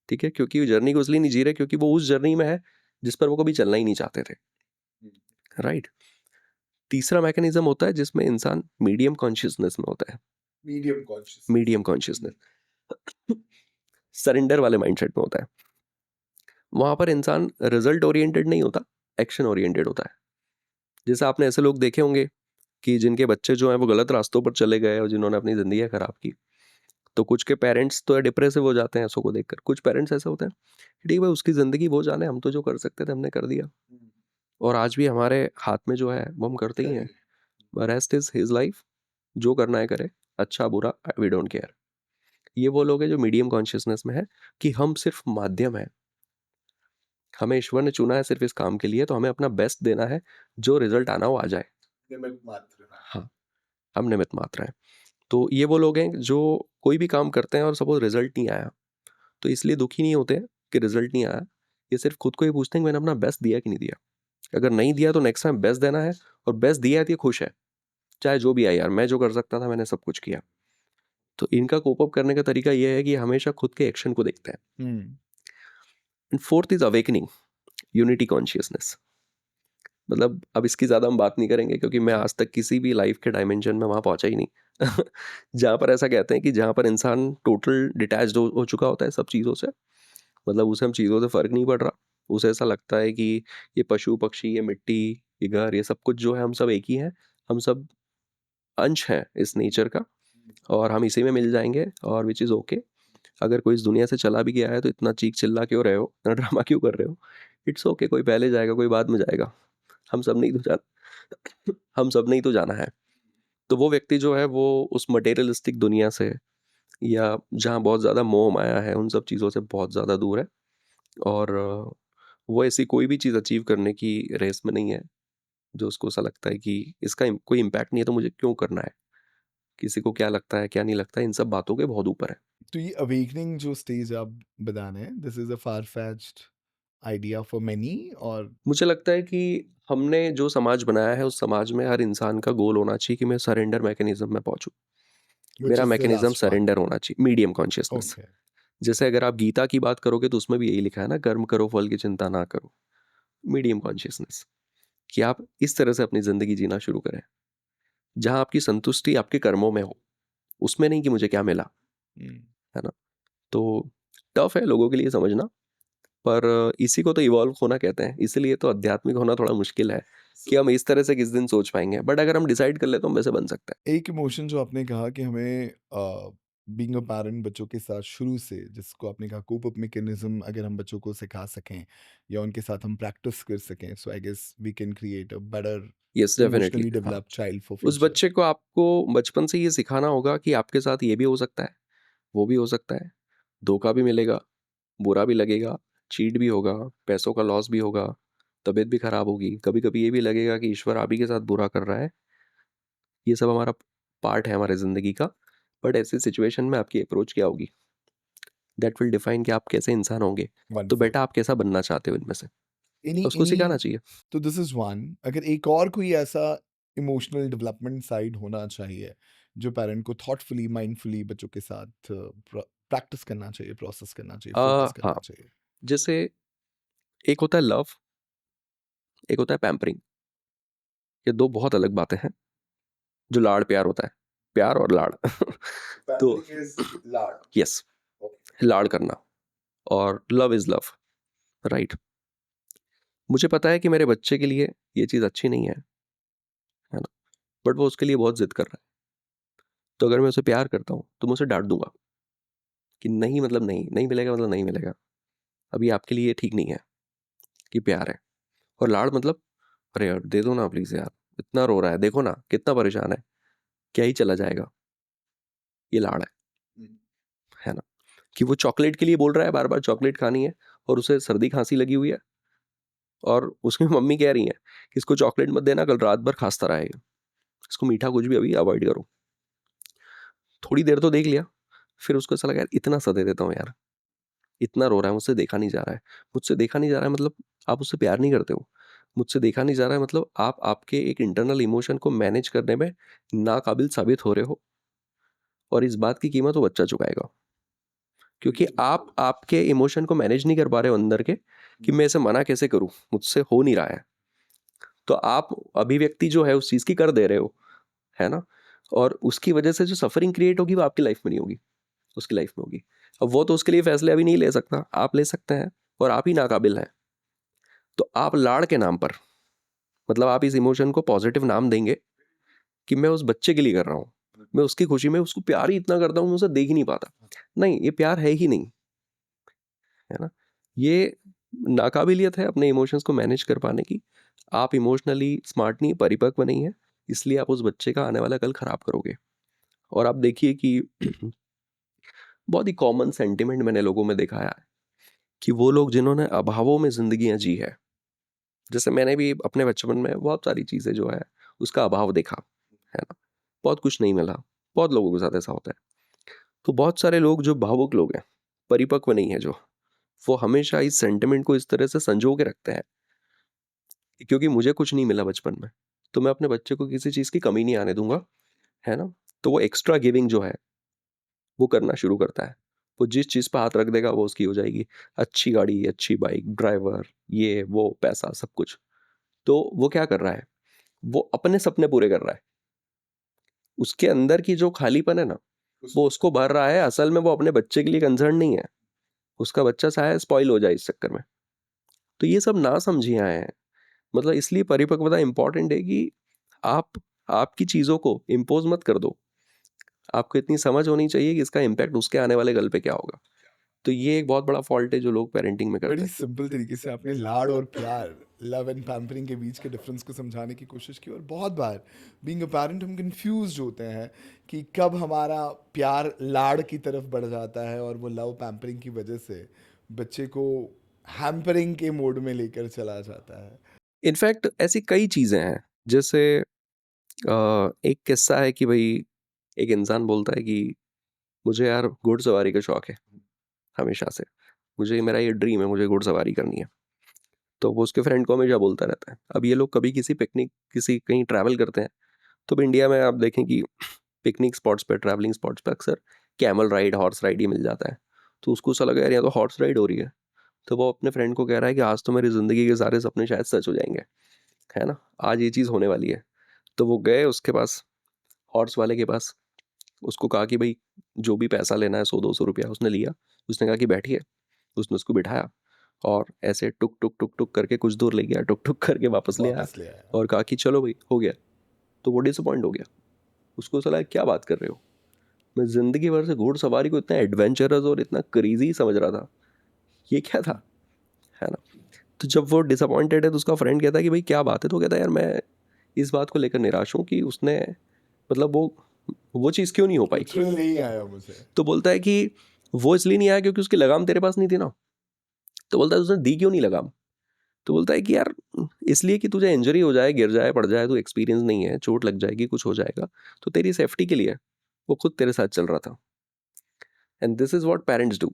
Speaker 1: ठीक है? क्योंकि जर्नी को इसलिए नहीं जी रहे क्योंकि वो उस जर्नी में है जिस पर वो कभी चलना ही नहीं चाहते थे, राइट? तीसरा मैकेनिज्म होता है जिसमें इंसान मीडियम कॉन्शियसनेस में होता है।
Speaker 2: Medium conscious.
Speaker 1: Medium consciousness surrender वाले माइंडसेट में होता है। वहां पर इंसान रिजल्ट ओरिएंटेड नहीं होता, एक्शन ओरिएंटेड होता है। जैसे आपने ऐसे लोग देखे होंगे कि जिनके बच्चे जो हैं वो गलत रास्तों पर चले गए और जिन्होंने अपनी ज़िंदगी खराब की। तो कुछ के पेरेंट्स तो डिप्रेसिव हो जाते हैं ऐसों को देखकर, कुछ पेरेंट्स ऐसे होते हैं कि ठीक है भाई उसकी ज़िंदगी वो जाने, हम तो जो कर सकते थे हमने कर दिया, और आज भी हमारे हाथ में जो है वो हम करते ही हैं। रेस्ट इज हिज लाइफ, जो करना है करे, अच्छा बुरा वी डोंट केयर। ये वो लोग हैं जो मीडियम कॉन्शियसनेस में है कि हम सिर्फ माध्यम है, हमें ईश्वर ने चुना है सिर्फ इस काम के लिए, तो हमें अपना बेस्ट देना है, जो रिजल्ट आना हो आ जाए।
Speaker 2: निमित्त मात्र।
Speaker 1: हाँ, हम निमित्त मात्र हैं। तो ये वो लोग हैं जो कोई भी काम करते हैं और सपोज रिजल्ट नहीं आया, तो इसलिए दुखी नहीं होते हैं कि रिजल्ट नहीं आया। ये सिर्फ खुद को ही पूछते हैं कि मैंने अपना बेस्ट दिया कि नहीं दिया। अगर नहीं दिया तो नेक्स्ट टाइम बेस्ट देना है, और बेस्ट दिया है तो ये खुश है, चाहे जो भी आए, यार मैं जो कर सकता था मैंने सब कुछ किया। तो इनका कोप अप करने का तरीका ये है कि हमेशा खुद के एक्शन को देखते हैं। And fourth is awakening, unity consciousness. मतलब अब इसकी ज़्यादा हम बात नहीं करेंगे क्योंकि मैं आज तक किसी भी लाइफ के डायमेंशन में वहाँ पहुँचा ही नहीं जहाँ पर ऐसा कहते हैं कि जहाँ पर इंसान टोटल डिटैच्ड हो चुका होता है सब चीज़ों से। मतलब उसे हम चीज़ों से फ़र्क नहीं पड़ रहा, उसे ऐसा लगता है कि ये पशु पक्षी, ये मिट्टी, ये घर, ये सब कुछ जो है हम सब एक ही हैं, हम सब अंश हैं इस नेचर का, और हम इसी में मिल जाएंगे, और विच इज़ ओके। अगर कोई इस दुनिया से चला भी गया है तो इतना चीख चिल्ला क्यों रहे हो, इतना ड्रामा क्यों कर रहे हो? इट्स ओके, कोई पहले जाएगा कोई बाद में जाएगा, हम सब नहीं तो जाना हम सब नहीं तो जाना है। तो वो व्यक्ति जो है वो उस मटेरियलिस्टिक दुनिया से, या जहाँ बहुत ज़्यादा मोह माया है, उन सब चीज़ों से बहुत ज़्यादा दूर है, और वो ऐसी कोई भी चीज़ अचीव करने की रेस में नहीं है जो उसको ऐसा लगता है कि इसका कोई इम्पैक्ट नहीं है तो मुझे क्यों करना है, किसी को क्या लगता है क्या नहीं लगता है, इन सब बातों के बहुत ऊपर है।
Speaker 2: तो ये अवेकनिंग जो स्टेज आप बता रहे हैं, this is a far fetched idea for many, और
Speaker 1: मुझे लगता है कि हमने जो समाज बनाया है उस समाज में हर इंसान का गोल होना चाहिए कि मैं सरेंडर मैकेनिज्म में पहुंचूं।
Speaker 2: व्हिच
Speaker 1: मेरा
Speaker 2: is the
Speaker 1: mechanism
Speaker 2: last one.
Speaker 1: Surrender होना चाहिए, मीडियम कॉन्शियसनेस।
Speaker 2: ओके।
Speaker 1: जैसे अगर आप गीता की बात करोगे तो उसमें भी यही लिखा है ना, कर्म करो फल की चिंता ना करो। मीडियम कॉन्शियसनेस, कि आप इस तरह से अपनी ज़िंदगी जीना शुरू करें जहां आपकी संतुष्टि आपके कर्मों में हो, उसमें नहीं कि मुझे क्या मिला, है ना? तो टफ है लोगों के लिए समझना, पर इसी को तो इवॉल्व होना कहते हैं, इसीलिए तो आध्यात्मिक होना थोड़ा मुश्किल है कि हम इस तरह से किस दिन सोच पाएंगे, बट अगर हम डिसाइड कर ले तो हम वैसे बन सकते हैं।
Speaker 2: एक इमोशन जो आपने कहा कि हमें बीइंग अ पैरेंट बच्चों के साथ शुरू से, जिसको आपने कहा कोप अप मैकेनिज्म, अगर हम बच्चों को सिखा सकें या उनके साथ हम प्रैक्टिस कर सकें, so I guess we can create a better
Speaker 1: yes, definitely.
Speaker 2: Emotionally
Speaker 1: हाँ,
Speaker 2: डेवलप्ड चाइल्ड फॉर
Speaker 1: उस
Speaker 2: फ्यूचर।
Speaker 1: बच्चे को आपको बचपन से ये सिखाना होगा कि आपके साथ ये भी हो सकता है, वो भी हो सकता है, धोखा भी मिलेगा, बुरा भी लगेगा, चीट भी होगा, पैसों का लॉस भी होगा, तबीयत भी खराब होगी, कभी कभी ये भी लगेगा कि ईश्वर आप ही के साथ बुरा कर रहा है। ये सब हमारा पार्ट है हमारे ज़िंदगी का। बट ऐसी सिचुएशन में आपकी अप्रोच क्या होगी, दैट विल डिफाइन कि आप कैसे इंसान होंगे। तो
Speaker 2: वंडरफुल।
Speaker 1: बेटा आप कैसा बनना चाहते हो इनमें से,
Speaker 2: एनी
Speaker 1: उसको
Speaker 2: एनी
Speaker 1: सिखाना चाहिए।
Speaker 2: तो दिस इज वन। अगर एक और कोई ऐसा इमोशनल डेवलपमेंट साइड होना चाहिए जो पेरेंट को थॉटफुली माइंडफुली बच्चों के साथ प्रैक्टिस करना चाहिए, प्रोसेस करना चाहिए, फोकस
Speaker 1: हाँ,
Speaker 2: करना चाहिए।
Speaker 1: जैसे एक होता है लव, एक होता है पैम्परिंग। ये दो बहुत अलग बातें हैं। जो लाड़ प्यार होता है, प्यार और लाड़ तो
Speaker 2: pampering is Lad.
Speaker 1: Yes,
Speaker 2: okay.
Speaker 1: लाड़ करना, और लव इज लव, राइट। मुझे पता है कि मेरे बच्चे के लिए ये चीज़ अच्छी नहीं है ना, बट वो उसके लिए बहुत जिद कर रहा है। तो अगर मैं उसे प्यार करता हूँ तो मैं उसे डांट दूंगा कि नहीं, मतलब नहीं, नहीं मिलेगा, मतलब नहीं मिलेगा, अभी आपके लिए ये ठीक नहीं है कि प्यार है। और लाड़ मतलब, अरे यार दे दो ना प्लीज़ यार, इतना रो रहा है, देखो ना कितना परेशान है, क्या ही चला जाएगा, ये लाड़ है ना। कि वो चॉकलेट के लिए बोल रहा है, बार बार चॉकलेट खानी है, और उसे सर्दी खांसी लगी हुई है, और उसकी मम्मी कह रही है कि इसको चॉकलेट मत देना, कल रात भर खांसता रहेगा, इसको मीठा कुछ भी अभी अवॉइड करो। थोड़ी देर तो देख लिया, फिर उसको ऐसा लगा यार इतना सा दे देता हूँ यार, इतना रो रहा है, मुझसे देखा नहीं जा रहा है। मुझसे देखा नहीं जा रहा है मतलब आप उससे प्यार नहीं करते हो। मुझसे देखा नहीं जा रहा है मतलब आप आपके एक इंटरनल इमोशन को मैनेज करने में नाकाबिल साबित हो रहे हो, और इस बात की कीमत वो बच्चा चुकाएगा, क्योंकि आप आपके इमोशन को मैनेज नहीं कर पा रहे हो अंदर के, कि मैं इसे मना कैसे करूं, मुझसे हो नहीं रहा है। तो आप अभिव्यक्ति जो है उस चीज़ की कर दे रहे हो, है ना। और उसकी वजह से जो सफरिंग क्रिएट होगी वो आपकी लाइफ में नहीं होगी, उसकी लाइफ में होगी। अब वो तो उसके लिए फैसले अभी नहीं ले सकता, आप ले सकते हैं, और आप ही नाकाबिल हैं। तो आप लाड़ के नाम पर, मतलब आप इस इमोशन को पॉजिटिव नाम देंगे कि मैं उस बच्चे के लिए कर रहा हूँ, मैं उसकी खुशी में उसको प्यार ही इतना करता हूँ, मैं उसे देख ही नहीं पाता। नहीं, ये प्यार है ही नहीं, है ना। ये नाकाबिलियत है अपने इमोशंस को मैनेज कर पाने की। आप इमोशनली स्मार्ट नहीं, परिपक्व नहीं है, इसलिए आप उस बच्चे का आने वाला कल खराब करोगे। और आप देखिए कि बहुत ही कॉमन सेंटिमेंट मैंने लोगों में देखा है कि वो लोग जिन्होंने अभावों में जिंदगियां जी है, जैसे मैंने भी अपने बचपन में बहुत सारी चीज़ें जो है उसका अभाव देखा, है ना। बहुत कुछ नहीं मिला, बहुत लोगों के साथ ऐसा होता है। तो बहुत सारे लोग जो भावुक लोग हैं, परिपक्व नहीं है जो, वो हमेशा इस सेंटिमेंट को इस तरह से संजो के रखते हैं कि क्योंकि मुझे कुछ नहीं मिला बचपन में, तो मैं अपने बच्चे को किसी चीज़ की कमी नहीं आने दूंगा, है ना। तो वो एक्स्ट्रा गिविंग जो है वो करना शुरू करता है। वो जिस चीज़ पर हाथ रख देगा वो उसकी हो जाएगी। अच्छी गाड़ी, अच्छी बाइक, ड्राइवर, ये वो, पैसा, सब कुछ। तो वो क्या कर रहा है, वो अपने सपने पूरे कर रहा है। उसके अंदर की जो खालीपन है ना, वो उसको भर रहा है। असल में वो अपने बच्चे के लिए कंसर्न नहीं है, उसका बच्चा शायद स्पॉइल हो जाए इस चक्कर में। तो ये सब ना समझिए हैं। मतलब इसलिए परिपक्वता इंपॉर्टेंट है कि आप आपकी चीज़ों को इम्पोज मत कर दो। आपको इतनी समझ होनी चाहिए कि इसका इम्पैक्ट उसके आने वाले कल पे क्या होगा। तो ये एक बहुत बड़ा फॉल्ट है जो लोग पेरेंटिंग में करते
Speaker 2: बड़ी
Speaker 1: हैं।
Speaker 2: सिंपल तरीके से आपने लाड और प्यार, लव एंड पैम्परिंग के बीच के डिफरेंस को समझाने की कोशिश की। और बहुत बार बीइंग अ पेरेंट हम कंफ्यूज होते हैं कि कब हमारा प्यार लाड़ की तरफ बढ़ जाता है और वो लव पैम्परिंग की वजह से बच्चे को हैम्परिंग के मोड में लेकर चला जाता है।
Speaker 1: इनफैक्ट ऐसी कई चीज़ें हैं, जैसे एक किस्सा है कि भाई एक इंसान बोलता है कि मुझे यार घुड़सवारी का शौक है हमेशा से, मुझे, मेरा ये ड्रीम है, मुझे घुड़सवारी करनी है। तो वो उसके फ्रेंड को हमेशा बोलता रहता है। अब ये लोग कभी किसी पिकनिक, किसी कहीं ट्रैवल करते हैं, तो अब इंडिया में आप देखें कि पिकनिक स्पॉट्स पे, ट्रैवलिंग स्पॉट्स पे अक्सर कैमल राइड, हॉर्स राइड ही मिल जाता है। तो उसको ऐसा लगा यार यहाँ तो हॉर्स राइड हो रही है। तो वो अपने फ्रेंड को कह रहा है कि आज तो मेरी ज़िंदगी के सारे सपने शायद सच हो जाएंगे, है ना, आज ये चीज़ होने वाली है। तो वो गए उसके पास, हॉर्स वाले के पास, उसको कहा कि भाई जो भी पैसा लेना है, 100-200 रुपया, उसने लिया। उसने कहा कि बैठिए, उसने उसको बिठाया, और ऐसे टुक टुक टुक टुक करके कुछ दूर ले गया, टुक टुक करके वापस ले आया,
Speaker 2: वापस ले आया।
Speaker 1: और कहा कि चलो भाई हो गया। तो वो डिसअपॉइंट हो गया, उसको ऐसा लगा क्या बात कर रहे हो, मैं ज़िंदगी भर से घुड़सवारी को इतना एडवेंचरस और इतना क्रेजी समझ रहा था, ये क्या था, है ना। तो जब वो डिसअपॉइंटेड है तो उसका फ्रेंड कहता है कि भाई क्या बात है, तो कहता है यार मैं इस बात को लेकर निराश हूँ कि उसने मतलब वो चीज़ क्यों नहीं हो पाई।
Speaker 2: थ्रिल नहीं आया मुझे।
Speaker 1: तो बोलता है कि वो इसलिए नहीं आया क्योंकि उसकी लगाम तेरे पास नहीं थी ना। तो बोलता है उसने दी क्यों नहीं लगाम। तो बोलता है कि यार इसलिए कि तुझे इंजरी हो जाए, गिर जाए, पड़ जाए, तो एक्सपीरियंस नहीं है, चोट लग जाएगी, कुछ हो जाएगा, तो तेरी सेफ्टी के लिए वो खुद तेरे साथ चल रहा था। And this is what parents do,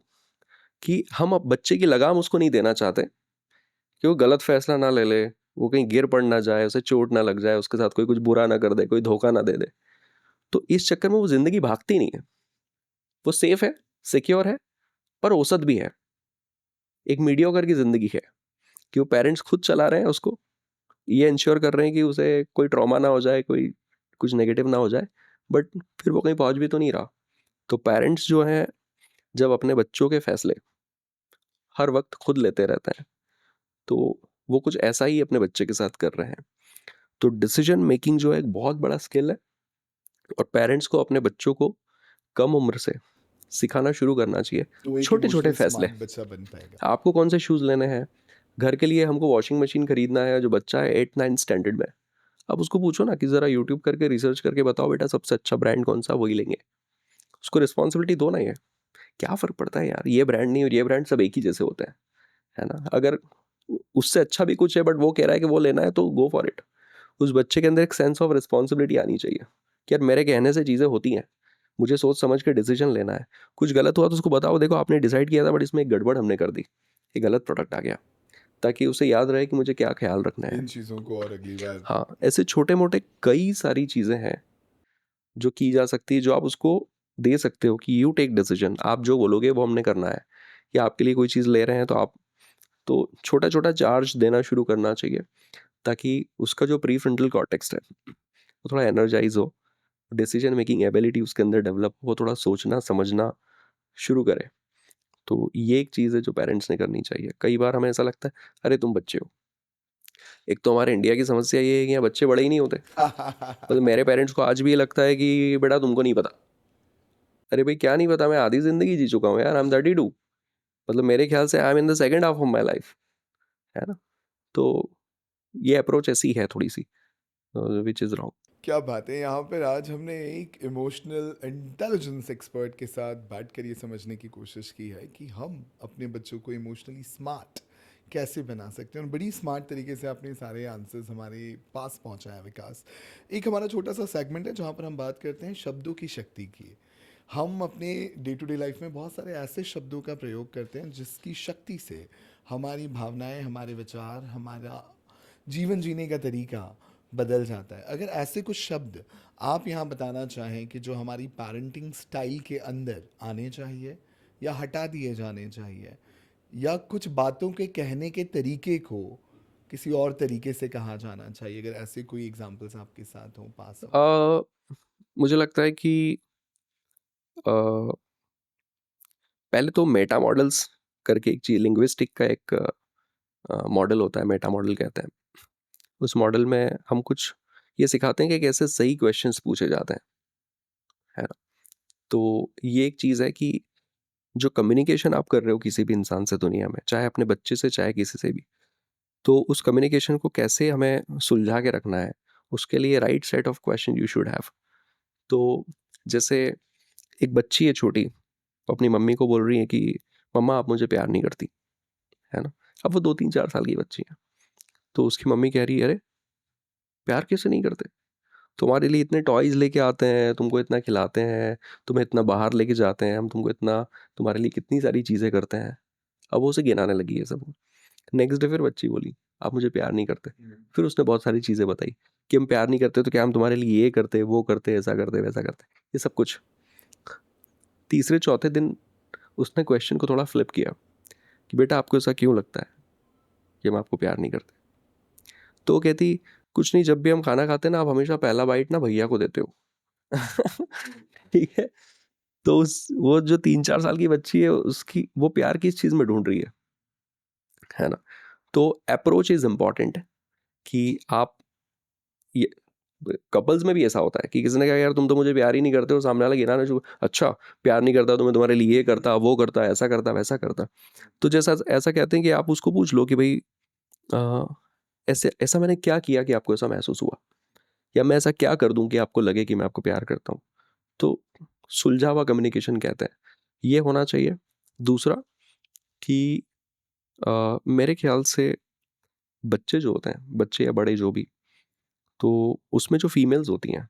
Speaker 1: कि हम अब बच्चे की लगाम उसको नहीं देना चाहते कि वो गलत फैसला ना ले ले, वो कहीं गिर पड़ ना जाए, उसे चोट ना लग जाए, उसके साथ कोई कुछ बुरा ना कर दे, कोई धोखा ना दे दे। तो इस चक्कर में वो जिंदगी भागती नहीं है, वो सेफ है, सिक्योर है, पर औसत भी है, एक मीडियोकर की जिंदगी है कि वो पेरेंट्स खुद चला रहे हैं उसको, ये इंश्योर कर रहे हैं कि उसे कोई ट्रॉमा ना हो जाए, कोई कुछ नेगेटिव ना हो जाए, बट फिर वो कहीं पहुंच भी तो नहीं रहा। तो पेरेंट्स जो हैं जब अपने बच्चों के फैसले हर वक्त खुद लेते रहते हैं, तो वो कुछ ऐसा ही अपने बच्चे के साथ कर रहे हैं। तो डिसीजन मेकिंग जो है एक बहुत बड़ा स्किल है, और पेरेंट्स को अपने बच्चों को कम उम्र से सिखाना शुरू करना चाहिए।
Speaker 2: तो एक
Speaker 1: छोटे छोटे
Speaker 2: इमोशनल
Speaker 1: फैसले,
Speaker 2: स्मार्ट बच्चा बन पाएगा।
Speaker 1: आपको कौन से शूज़ लेने हैं, घर के लिए हमको वॉशिंग मशीन खरीदना है, जो बच्चा है 8-9 स्टैंडर्ड में, अब उसको पूछो ना कि ज़रा यूट्यूब करके रिसर्च करके बताओ बेटा सबसे अच्छा ब्रांड कौन सा, वही लेंगे। उसको रिस्पॉन्सिबिलिटी दो ना, ये क्या फ़र्क पड़ता है यार, ये ब्रांड नहीं और ये ब्रांड सब एक ही जैसे होते हैं, है ना। अगर उससे अच्छा भी कुछ है बट वो कह रहा है कि वो लेना है, तो गो फॉर इट। उस बच्चे के अंदर एक सेंस ऑफ रिस्पॉन्सिबिलिटी आनी चाहिए कि यार मेरे कहने से चीज़ें होती हैं, मुझे सोच समझ के डिसीजन लेना है। कुछ गलत हुआ तो उसको बताओ, देखो आपने डिसाइड किया था बट इसमें एक गड़बड़ हमने कर दी, ये गलत प्रोडक्ट आ गया, ताकि उसे याद रहे कि मुझे क्या ख्याल रखना है।
Speaker 2: इन चीज़ों को और अगली बार।
Speaker 1: हाँ, ऐसे छोटे मोटे कई सारी चीज़ें हैं जो की जा सकती है, जो आप उसको दे सकते हो कि यू टेक डिसीजन, आप जो बोलोगे वो हमने करना है। या आपके लिए कोई चीज़ ले रहे हैं तो आप, तो छोटा छोटा चार्ज देना शुरू करना चाहिए, ताकि उसका जो प्री फ्रंटल कॉर्टेक्स है वो थोड़ा एनर्जाइज हो, डिसीजन मेकिंग एबिलिटी उसके अंदर डेवलप हो, थोड़ा सोचना समझना शुरू करे। तो ये एक चीज़ है जो पेरेंट्स ने करनी चाहिए। कई बार हमें ऐसा लगता है अरे तुम बच्चे हो, एक तो हमारे इंडिया की समस्या ये है कि यहाँ बच्चे बड़े ही नहीं होते। मतलब मेरे पेरेंट्स को आज भी ये लगता है कि बेटा तुमको नहीं पता। अरे भाई क्या नहीं पता, मैं आधी जिंदगी जी चुका हूँ यार, आई एम 32। मतलब मेरे ख्याल से I am in the second half of my life, है ना। तो ये अप्रोच ऐसी है थोड़ी सी, विच इज़ रॉन्ग।
Speaker 2: क्या बात है। यहाँ पर आज हमने एक इमोशनल इंटेलिजेंस एक्सपर्ट के साथ बैठकर ये समझने की कोशिश की है कि हम अपने बच्चों को इमोशनली स्मार्ट कैसे बना सकते हैं, और बड़ी स्मार्ट तरीके से आपने सारे आंसर्स हमारे पास पहुँचाया विकास। एक हमारा छोटा सा सेगमेंट है जहाँ पर हम बात करते हैं शब्दों की शक्ति की। हम अपने डे टू डे लाइफ में बहुत सारे ऐसे शब्दों का प्रयोग करते हैं जिसकी शक्ति से हमारी भावनाएं, हमारे विचार, हमारा जीवन जीने का तरीका बदल जाता है। अगर ऐसे कुछ शब्द आप यहाँ बताना चाहें कि जो हमारी पेरेंटिंग स्टाइल के अंदर आने चाहिए या हटा दिए जाने चाहिए, या कुछ बातों के कहने के तरीके को किसी और तरीके से कहा जाना चाहिए, अगर ऐसे कोई एग्जांपल्स आपके साथ हों, पास हो।
Speaker 1: मुझे लगता है कि अ, पहले तो मेटा मॉडल्स करके एक चीज, लिंग्विस्टिक का एक मॉडल होता है, मेटा मॉडल कहते हैं। उस मॉडल में हम कुछ ये सिखाते हैं कि कैसे सही क्वेश्चंस पूछे जाते हैं, है ना। तो ये एक चीज़ है कि जो कम्युनिकेशन आप कर रहे हो किसी भी इंसान से दुनिया में, चाहे अपने बच्चे से चाहे किसी से भी, तो उस कम्युनिकेशन को कैसे हमें सुलझा के रखना है, उसके लिए right set of question you should have. तो जैसे एक बच्ची है छोटी, वो अपनी मम्मी को बोल रही है कि मम्मा आप मुझे प्यार नहीं करती, है ना। अब वो 2-3-4 साल की बच्ची है, तो उसकी मम्मी कह रही है अरे प्यार कैसे नहीं करते, तुम्हारे लिए इतने टॉयज़ लेके आते हैं, तुमको इतना खिलाते हैं, तुम्हें इतना बाहर लेके जाते हैं, हम तुमको इतना, तुम्हारे लिए कितनी सारी चीज़ें करते हैं। अब वो उसे गिनाने लगी है सब। नेक्स्ट डे फिर बच्ची बोली आप मुझे प्यार नहीं करते। फिर उसने बहुत सारी चीज़ें बताई कि हम प्यार नहीं करते तो क्या हम तुम्हारे लिए ये करते, वो करते, ऐसा करते, वैसा करते, ये सब कुछ। तीसरे चौथे दिन उसने क्वेश्चन को थोड़ा फ्लिप किया कि बेटा आपको ऐसा क्यों लगता है कि हम आपको प्यार नहीं करते। तो वो कहती कुछ नहीं, जब भी हम खाना खाते हैं ना, आप हमेशा पहला बाइट ना भैया को देते हो। ठीक है। तो उस वो जो 3-4 साल की बच्ची है, उसकी वो प्यार किस चीज़ में ढूंढ रही है ना। तो अप्रोच इज इम्पॉर्टेंट कि आप ये कपल्स में भी ऐसा होता है कि किसी ने कहा यार तुम तो मुझे प्यार ही नहीं करते हो, सामने वाला गिराना शुरू, अच्छा प्यार नहीं करता तो मैं तुम्हारे लिए ये करता वो करता ऐसा करता वैसा करता। तो जैसा ऐसा कहते हैं कि आप उसको पूछ लो कि भाई अ, ऐसे ऐसा मैंने क्या किया कि आपको ऐसा महसूस हुआ, या मैं ऐसा क्या कर दूं कि आपको लगे कि मैं आपको प्यार करता हूँ। तो सुलझा हुआ कम्युनिकेशन कहते हैं ये होना चाहिए। दूसरा कि मेरे ख्याल से बच्चे जो होते हैं, बच्चे या बड़े जो भी, तो उसमें जो फीमेल्स होती हैं,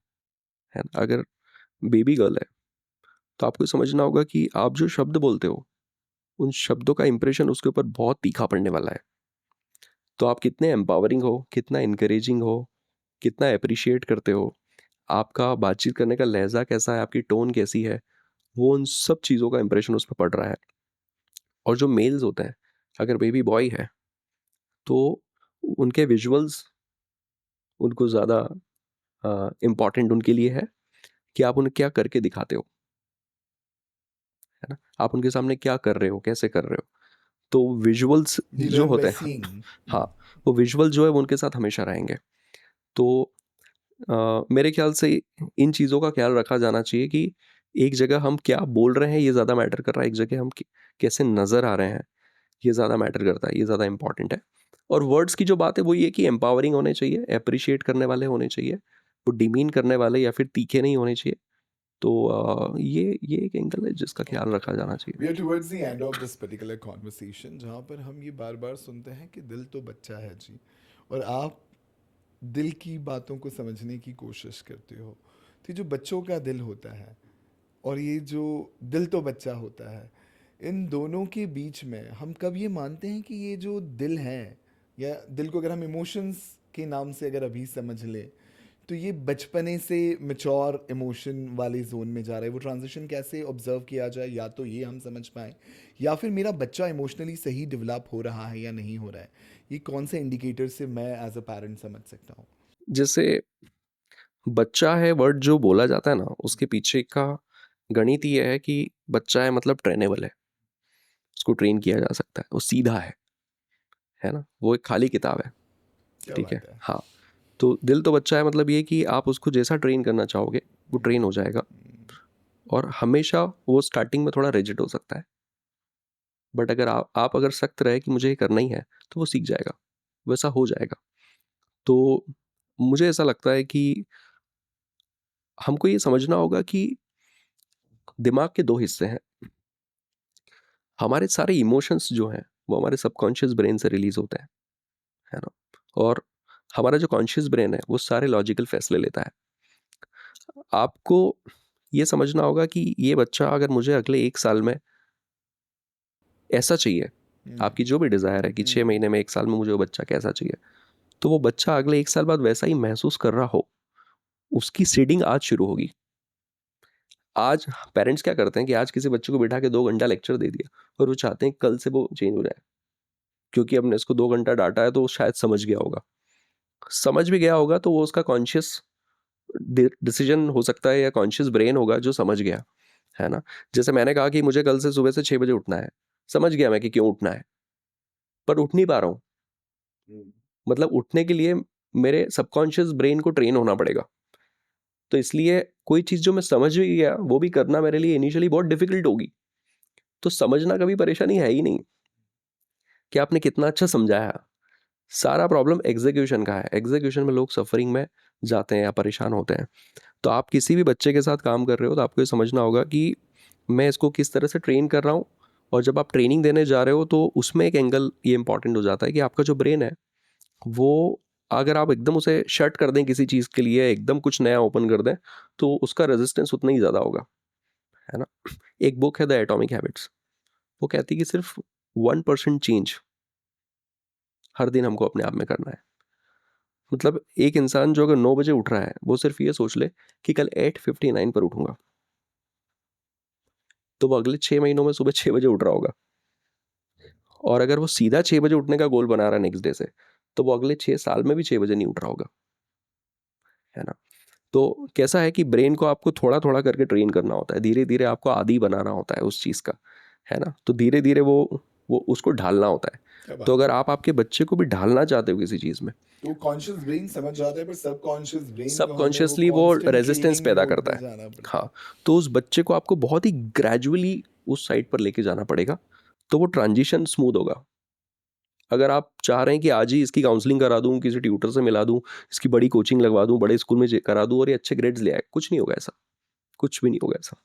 Speaker 1: है ना, अगर बेबी गर्ल है तो आपको समझना होगा कि आप जो शब्द बोलते हो उन शब्दों का इंप्रेशन उसके ऊपर बहुत तीखा पड़ने वाला है। तो आप कितने एम्पावरिंग हो, कितना इनकरेजिंग हो, कितना अप्रिशिएट करते हो, आपका बातचीत करने का लहजा कैसा है, आपकी टोन कैसी है, वो उन सब चीज़ों का इंप्रेशन उस पर पड़ रहा है। और जो मेल्स होते हैं, अगर बेबी बॉय है तो उनके विजुअल्स उनको ज़्यादा इम्पॉर्टेंट उनके लिए है कि आप उन्हें क्या करके दिखाते हो, है ना, आप उनके सामने क्या कर रहे हो, कैसे कर रहे हो। तो विजुअल्स
Speaker 2: We
Speaker 1: जो
Speaker 2: learn by
Speaker 1: होते हैं,
Speaker 2: seeing.
Speaker 1: हाँ, वो विजुअल जो है वो उनके साथ हमेशा रहेंगे। तो मेरे ख्याल से इन चीज़ों का ख्याल रखा जाना चाहिए कि एक जगह हम क्या बोल रहे हैं ये ज़्यादा मैटर कर रहा है, एक जगह हम कैसे नज़र आ रहे हैं ये ज़्यादा मैटर करता है, ये ज़्यादा इंपॉर्टेंट है। और वर्ड्स की जो बात है वो ये कि एम्पावरिंग होने चाहिए, अप्रिशिएट करने वाले होने चाहिए, वो डिमीन करने वाले या फिर तीखे नहीं होने चाहिए। तो ये एक एंगल है जिसका ख्याल रखा जाना चाहिए।
Speaker 2: We are towards the end of this particular conversation जहाँ पर हम ये बार बार सुनते हैं कि दिल तो बच्चा है जी, और आप दिल की बातों को समझने की कोशिश करते हो। तो जो बच्चों का दिल होता है और ये जो दिल तो बच्चा होता है, इन दोनों के बीच में हम कब ये मानते हैं कि ये जो दिल है, या दिल को अगर हम इमोशंस के नाम से अगर अभी समझ लें, तो ये बचपने से मेच्योर इमोशन वाले जोन में जा रहा है, वो ट्रांजिशन कैसे ऑब्जर्व किया जाए, या तो ये हम समझ पाएँ, या फिर मेरा बच्चा इमोशनली सही डेवलप हो रहा है या नहीं हो रहा है, ये कौन से इंडिकेटर से मैं एज अ पेरेंट समझ सकता हूँ?
Speaker 1: जैसे बच्चा है वर्ड जो बोला जाता है ना, उसके पीछे का गणित ये है कि बच्चा है मतलब ट्रेनेबल है, उसको ट्रेन किया जा सकता है, वो सीधा है ना, वो एक खाली किताब है।
Speaker 2: क्या
Speaker 1: ठीक है,
Speaker 2: बात है।
Speaker 1: हाँ। तो दिल तो बच्चा है मतलब ये कि आप उसको जैसा ट्रेन करना चाहोगे वो ट्रेन हो जाएगा। और हमेशा वो स्टार्टिंग में थोड़ा रिजिड हो सकता है, बट अगर आप अगर सख्त रहे कि मुझे ये करना ही है तो वो सीख जाएगा, वैसा हो जाएगा। तो मुझे ऐसा लगता है कि हमको ये समझना होगा कि दिमाग के दो हिस्से हैं। हमारे सारे इमोशंस जो हैं वो हमारे सबकॉन्शियस ब्रेन से रिलीज होते हैं, है ना। और हमारा जो कॉन्शियस ब्रेन है वो सारे लॉजिकल फैसले लेता है। आपको ये समझना होगा कि ये बच्चा अगर मुझे अगले 1 साल में ऐसा चाहिए, आपकी जो भी डिज़ायर है कि 6 महीने में 1 साल में मुझे वो बच्चा कैसा चाहिए, तो वो बच्चा अगले 1 साल बाद वैसा ही महसूस कर रहा हो, उसकी सीडिंग आज शुरू होगी। आज पेरेंट्स क्या करते हैं कि आज किसी बच्चे को बिठा के 2 घंटा लेक्चर दे दिया और वो चाहते हैं कल से वो चेंज हो जाए, क्योंकि हमने इसको 2 घंटा डांटा है तो वो शायद समझ गया होगा। समझ भी गया होगा तो वो उसका कॉन्शियस डिसीजन हो सकता है या कॉन्शियस ब्रेन होगा जो समझ गया, है ना। जैसे मैंने कहा कि मुझे कल से सुबह से 6 बजे उठना है, समझ गया मैं कि क्यों उठना है, पर उठ नहीं पा रहा हूँ। मतलब उठने के लिए मेरे सबकॉन्शियस ब्रेन को ट्रेन होना पड़ेगा। तो इसलिए कोई चीज़ जो मैं समझ भी गया वो भी करना मेरे लिए इनिशियली बहुत डिफिकल्ट होगी। तो समझना कभी परेशानी है ही नहीं कि आपने कितना अच्छा समझाया। सारा प्रॉब्लम एग्जीक्यूशन का है, एग्जीक्यूशन में लोग सफरिंग में जाते हैं या परेशान होते हैं। तो आप किसी भी बच्चे के साथ काम कर रहे हो तो आपको ये समझना होगा कि मैं इसको किस तरह से ट्रेन कर रहा हूँ। और जब आप ट्रेनिंग देने जा रहे हो तो उसमें एक एंगल ये इंपॉर्टेंट हो जाता है कि आपका जो ब्रेन है वो, अगर आप एकदम उसे शट कर दें किसी चीज़ के लिए, एकदम कुछ नया ओपन कर दें, तो उसका रेजिस्टेंस उतना ही ज़्यादा होगा, है ना। एक बुक है द एटॉमिक हैबिट्स, वो कहती है कि सिर्फ 1% चेंज हर दिन हमको अपने आप में करना है। मतलब एक इंसान जो अगर 9 बजे उठ रहा है वो सिर्फ ये सोच ले कि कल 8:59 पर उठूंगा, तो वो अगले 6 महीनों में सुबह 6 बजे उठ रहा होगा। और अगर वो सीधा 6 बजे उठने का गोल बना रहा है नेक्स्ट डे से, तो वो अगले 6 साल में भी 6 बजे नहीं उठ रहा होगा, है ना। तो कैसा है कि ब्रेन को आपको थोड़ा थोड़ा करके ट्रेन करना होता है, धीरे धीरे आपको आदी बनाना होता है उस चीज़ का, है ना। तो धीरे धीरे वो वो उसको ढालना होता है।
Speaker 2: क्या
Speaker 1: तो
Speaker 2: बात
Speaker 1: अगर आप आपके बच्चे को भी ढालना चाहते हो किसी चीज़ में,
Speaker 2: तो कॉन्शियस ब्रेन समझ जाता है, पर सबकॉन्शियस ब्रेन को हमें वो
Speaker 1: सबकॉन्शियसली वो
Speaker 2: कांस्टेंट
Speaker 1: रेजिस्टेंस
Speaker 2: ट्रेनिंग
Speaker 1: पैदा
Speaker 2: मोड
Speaker 1: करता
Speaker 2: में
Speaker 1: है।
Speaker 2: जाना पड़ता
Speaker 1: हाँ, तो उस बच्चे को आपको बहुत ही ग्रेजुअली उस साइड पर लेके जाना पड़ेगा, तो वो ट्रांजिशन स्मूथ होगा। अगर आप चाह रहे हैं कि आज ही इसकी काउंसलिंग करा दूं, किसी ट्यूटर से मिला दूं, इसकी बड़ी कोचिंग लगवा दूं, बड़े स्कूल में करा दूं और ये अच्छे ग्रेड्स ले आए, कुछ नहीं होगा ऐसा, कुछ भी नहीं होगा ऐसा।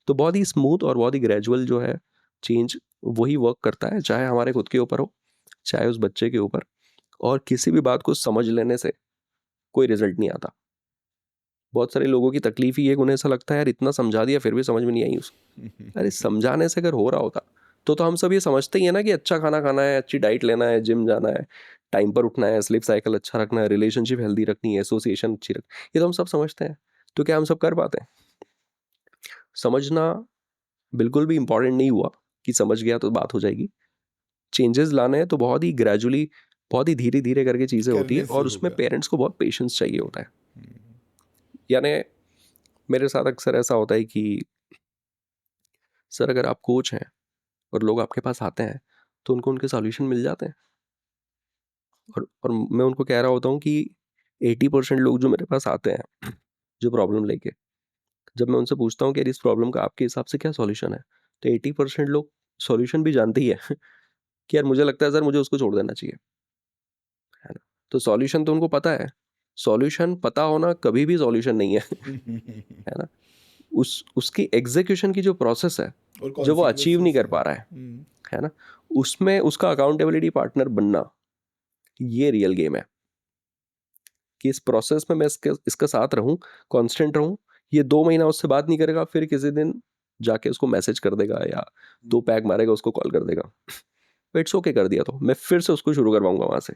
Speaker 1: तो बहुत ही स्मूथ और बहुत ही ग्रेजुअल जो है चेंज, वही वर्क करता है, चाहे हमारे खुद के ऊपर हो, चाहे उस बच्चे के ऊपर। और किसी भी बात को समझ लेने से कोई रिजल्ट नहीं आता। बहुत सारे लोगों की तकलीफ ही है कि उन्हें ऐसा लगता है यार इतना समझा दिया फिर भी समझ में नहीं आई उसको। अरे समझाने से अगर हो रहा होता तो हम सब ये समझते ही है ना कि अच्छा खाना खाना है, अच्छी डाइट लेना है, जिम जाना है, टाइम पर उठना है, स्लीप साइकिल अच्छा रखना है, रिलेशनशिप हेल्दी रखनी है, एसोसिएशन अच्छी रख, ये तो हम सब समझते हैं। तो क्या हम सब कर पाते हैं? समझना बिल्कुल भी इंपॉर्टेंट नहीं हुआ कि समझ गया तो बात हो जाएगी। चेंजेस लाने हैं तो बहुत ही ग्रेजुअली, बहुत ही धीरे धीरे करके चीज़ें होती है
Speaker 2: करने से
Speaker 1: और उसमें
Speaker 2: होगा।
Speaker 1: पेरेंट्स को बहुत पेशेंस चाहिए होता है। यानी मेरे साथ अक्सर ऐसा होता है कि सर अगर आप कोच हैं और लोग आपके पास आते हैं तो उनको उनके सॉल्यूशन मिल जाते हैं। और मैं उनको कह रहा होता हूँ कि 80% लोग जो मेरे पास आते हैं जो प्रॉब्लम लेके, जब मैं उनसे पूछता हूँ कि यार इस प्रॉब्लम का आपके हिसाब से क्या सॉल्यूशन है, तो 80% लोग सॉल्यूशन भी जानते ही है कि यार मुझे लगता है सर मुझे उसको छोड़ देना चाहिए, है ना। तो सॉल्यूशन तो उनको पता है, सॉल्यूशन पता होना कभी भी सॉल्यूशन नहीं है है ना। उसकी एग्जीक्यूशन की जो प्रोसेस है,
Speaker 2: और
Speaker 1: जो वो अचीव नहीं
Speaker 2: कॉन्सिक्वेंसेस
Speaker 1: कर पा रहा
Speaker 2: है।
Speaker 1: है ना, उसमें उसका अकाउंटेबिलिटी पार्टनर बनना, ये रियल गेम है। कि इस प्रोसेस में मैं इसका साथ रहूं, कांस्टेंट रहूं। ये 2 महीना उससे बात नहीं करेगा, फिर किसी दिन जाके उसको मैसेज कर देगा या 2 पैग मारेगा, उसको कॉल कर देगा, इट्स ओके कर दिया तो मैं फिर से उसको शुरू करवाऊंगा वहां से।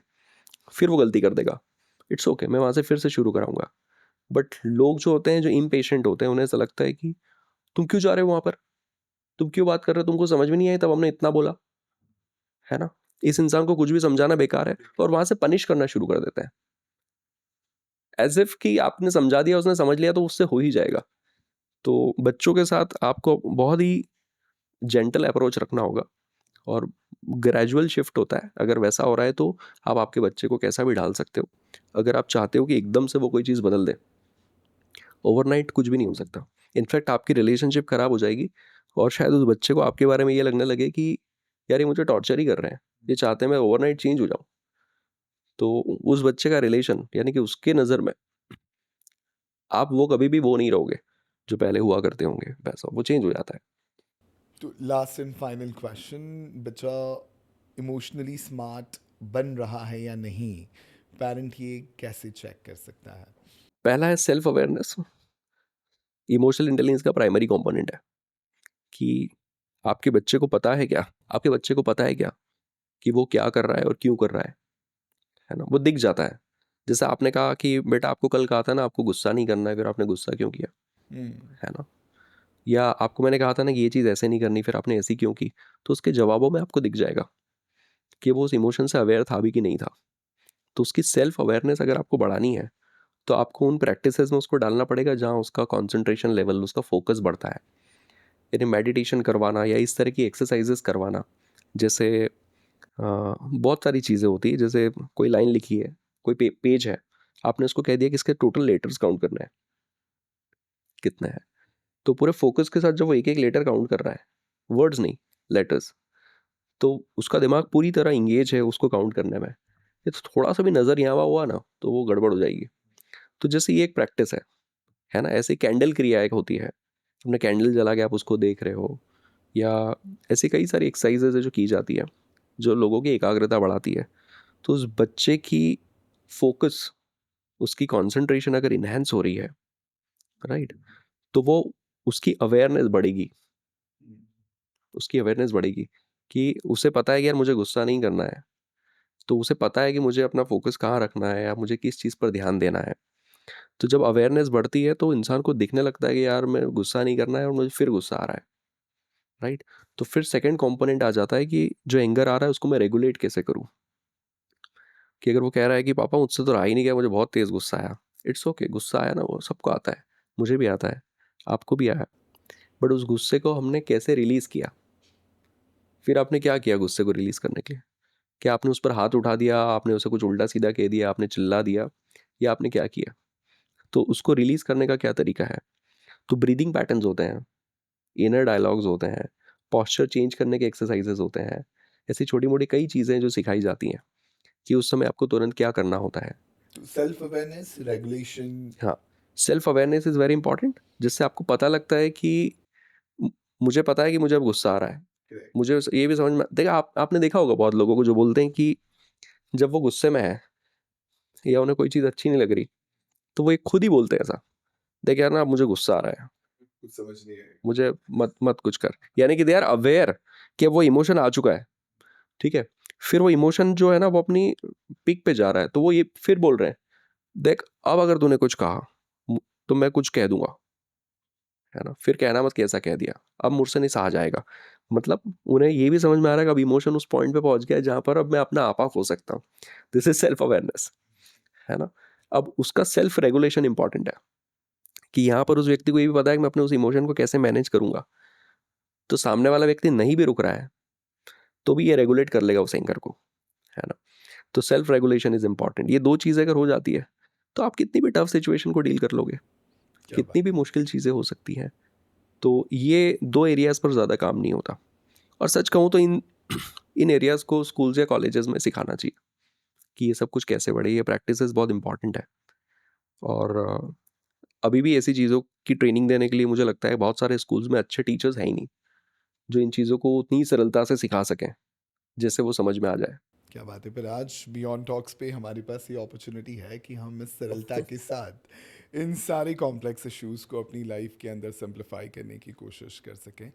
Speaker 1: फिर वो गलती कर देगा, इट्स ओके मैं वहां से फिर से शुरू कराऊंगा। बट लोग जो होते हैं, जो इम्पेशेंट होते हैं, उन्हें ऐसा लगता है कि तुम क्यों जा रहे हो वहां पर, तुम क्यों बात कर रहे हो, तुमको समझ में नहीं आई तब हमने इतना बोला, है ना। इस इंसान को कुछ भी समझाना बेकार है और वहां से पनिश करना शुरू कर देते हैं, एज इफ कि आपने समझा दिया, उसने समझ लिया तो उससे हो ही जाएगा। तो बच्चों के साथ आपको बहुत ही जेंटल अप्रोच रखना होगा और ग्रेजुअल शिफ्ट होता है। अगर वैसा हो रहा है तो आप आपके बच्चे को कैसा भी ढाल सकते हो। अगर आप चाहते हो कि एकदम से वो कोई चीज़ बदल दे, ओवरनाइट कुछ भी नहीं हो सकता। इनफैक्ट आपकी रिलेशनशिप खराब हो जाएगी और शायद उस बच्चे को आपके बारे में ये लगने लगे कि यार ये मुझे टॉर्चर ही कर रहे हैं, ये चाहते हैं मैं ओवरनाइट चेंज हो जाऊँ। तो उस बच्चे का रिलेशन, यानी कि उसके नज़र में आप वो कभी भी वो नहीं रहोगे जो पहले हुआ करते होंगे, वैसा वो चेंज हो जाता है।
Speaker 2: तो लास्ट एंड फाइनल क्वेश्चन, बच्चा इमोशनली स्मार्ट बन रहा है या नहीं, पेरेंट ये कैसे चेक कर सकता है?
Speaker 1: पहला है सेल्फ अवेयरनेस। इमोशनल इंटेलिजेंस का प्राइमरी कंपोनेंट है कि आपके बच्चे को पता है क्या, आपके बच्चे को पता है क्या कि वो क्या कर रहा है और क्यों कर रहा है ना। वो दिख जाता है। जैसे आपने कहा कि बेटा आपको कल कहा था ना आपको गुस्सा नहीं करना है, फिर आपने गुस्सा क्यों किया, है ना। या आपको मैंने कहा था ना कि ये चीज़ ऐसे नहीं करनी, फिर आपने ऐसी क्यों की। तो उसके जवाबों में आपको दिख जाएगा कि वो उस इमोशन से अवेयर था भी कि नहीं था। तो उसकी सेल्फ अवेयरनेस अगर आपको बढ़ानी है तो आपको उन प्रैक्टिसेस में उसको डालना पड़ेगा जहाँ उसका कंसंट्रेशन लेवल, उसका फोकस बढ़ता है। यानी मेडिटेशन करवाना या इस तरह की एक्सरसाइजेस करवाना। जैसे बहुत सारी चीज़ें होती है, जैसे कोई लाइन लिखी है, कोई पेज है, आपने उसको कह दिया कि इसके टोटल लेटर्स काउंट करना है, कितने हैं। तो पूरे फोकस के साथ जब वो एक एक लेटर काउंट कर रहा है, वर्ड्स नहीं, लेटर्स, तो उसका दिमाग पूरी तरह इंगेज है उसको काउंट करने में। ये तो थोड़ा सा भी नज़र यहाँ वहाँ हुआ ना तो वो गड़बड़ हो जाएगी। तो जैसे ये एक प्रैक्टिस है ना। ऐसे कैंडल क्रिया एक होती है, अपने कैंडल जला के आप उसको देख रहे हो, या ऐसी कई सारी एक्सरसाइजेज है जो की जाती है जो लोगों की एकाग्रता बढ़ाती है। तो उस बच्चे की फोकस, उसकी कंसंट्रेशन अगर इन्हेंस हो रही है, राइट, तो वो उसकी अवेयरनेस बढ़ेगी, उसकी अवेयरनेस बढ़ेगी कि उसे पता है कि यार मुझे गुस्सा नहीं करना है। तो उसे पता है कि मुझे अपना फोकस कहाँ रखना है या मुझे किस चीज़ पर ध्यान देना है। तो जब अवेयरनेस बढ़ती है तो इंसान को दिखने लगता है कि यार मैं गुस्सा नहीं करना है और मुझे फिर गुस्सा आ रहा है, राइट। तो फिर सेकंड कंपोनेंट आ जाता है कि जो एंगर आ रहा है उसको मैं रेगुलेट कैसे करूँ। कि अगर वो कह रहा है कि पापा मुझसे तो रहा ही नहीं गया, मुझे बहुत तेज़ गुस्सा आया, इट्स ओके, गुस्सा आया ना, वो सबको आता है, मुझे भी आता है, आपको भी आया। बट उस गुस्से को हमने कैसे रिलीज़ किया, फिर आपने क्या किया गुस्से को रिलीज़ करने के लिए? क्या आपने उस पर हाथ उठा दिया, आपने उसे कुछ उल्टा-सीधा कह दिया, आपने चिल्ला दिया या आपने क्या किया? तो उसको रिलीज़ करने का क्या तरीका है? तो ब्रीदिंग पैटर्न्स होते हैं, इनर डायलॉग्स होते हैं, पोस्चर चेंज करने के एक्सरसाइज़ेज़ होते हैं। ऐसी छोटी-मोटी कई चीज़ें जो सिखाई जाती हैं कि उस समय आपको तुरंत क्या करना होता है।
Speaker 2: तो सेल्फ अवेयरनेस, रेगुलेशन।
Speaker 1: हाँ, self awareness is very important, जिससे आपको पता लगता है कि मु मुझे पता है कि मुझे अब गुस्सा आ रहा है।
Speaker 2: करेक्ट।
Speaker 1: मुझे उस ये भी समझ में देखिए आपने देखा होगा बहुत लोगों को जो बोलते हैं कि जब वो गुस्से में है या उन्हें कोई चीज़ अच्छी नहीं लग रही, तो वो ये खुद ही बोलते हैं ऐसा। देख यार ना अब मुझे गुस्सा आ रहा है,
Speaker 2: कुछ समझ नहीं आएगा।
Speaker 1: मुझे मत मत कुछ कर। यानी कि दे आर अवेयर कि अब वो इमोशन आ चुका है, ठीक है? फिर वो इमोशन जो है ना वो अपनी पीक पे जा रहा है, तो वो ये फिर बोल रहे हैं, देख अब अगर तूने कुछ कहा मु तो मैं कुछ कह दूँगा, है ना? फिर कहना मत कि ऐसा कह दिया, अब मुझसे नहीं सहा जाएगा। मतलब उन्हें ये भी समझ में आ रहा है कि अब इमोशन उस पॉइंट पे पहुँच गया है जहाँ पर अब मैं अपना आपा खो सकता हूँ। दिस इज़ सेल्फ अवेयरनेस, है ना? अब उसका सेल्फ रेगुलेशन इम्पोर्टेंट है कि यहाँ पर उस व्यक्ति को ये भी पता है कि मैं अपने उस इमोशन को कैसे मैनेज करूँगा। तो सामने वाला व्यक्ति नहीं भी रुक रहा है, तो भी ये रेगुलेट कर लेगा उस एंगर को, है ना? तो सेल्फ रेगुलेशन इज़ इम्पोर्टेंट। ये 2 चीज़ें अगर हो जाती है, तो आप कितनी भी टफ सिचुएशन को डील कर लोगे,
Speaker 2: क्या
Speaker 1: कितनी
Speaker 2: बात।
Speaker 1: भी मुश्किल चीज़ें हो सकती हैं। तो ये 2 एरियाज़ पर ज़्यादा काम नहीं होता और सच कहूँ तो इन इन एरियाज़ को स्कूल्स या कॉलेजेस में सिखाना चाहिए कि ये सब कुछ कैसे बढ़े, ये प्रैक्टिसेस बहुत इंपॉर्टेंट है। और अभी भी ऐसी चीज़ों की ट्रेनिंग देने के लिए मुझे लगता है बहुत सारे स्कूल्स में अच्छे टीचर्स हैं ही नहीं, जो इन चीज़ों को उतनी सरलता से सिखा सकें, जिससे वो समझ में आ जाए।
Speaker 2: क्या बात है। पर आज बियॉन्ड टॉक्स पे हमारे पास ये अपॉर्चुनिटी है कि हम इस सरलता के साथ इन सारे कॉम्प्लेक्स इश्यूज को अपनी लाइफ के अंदर सिंप्लीफाई करने की कोशिश कर सकें।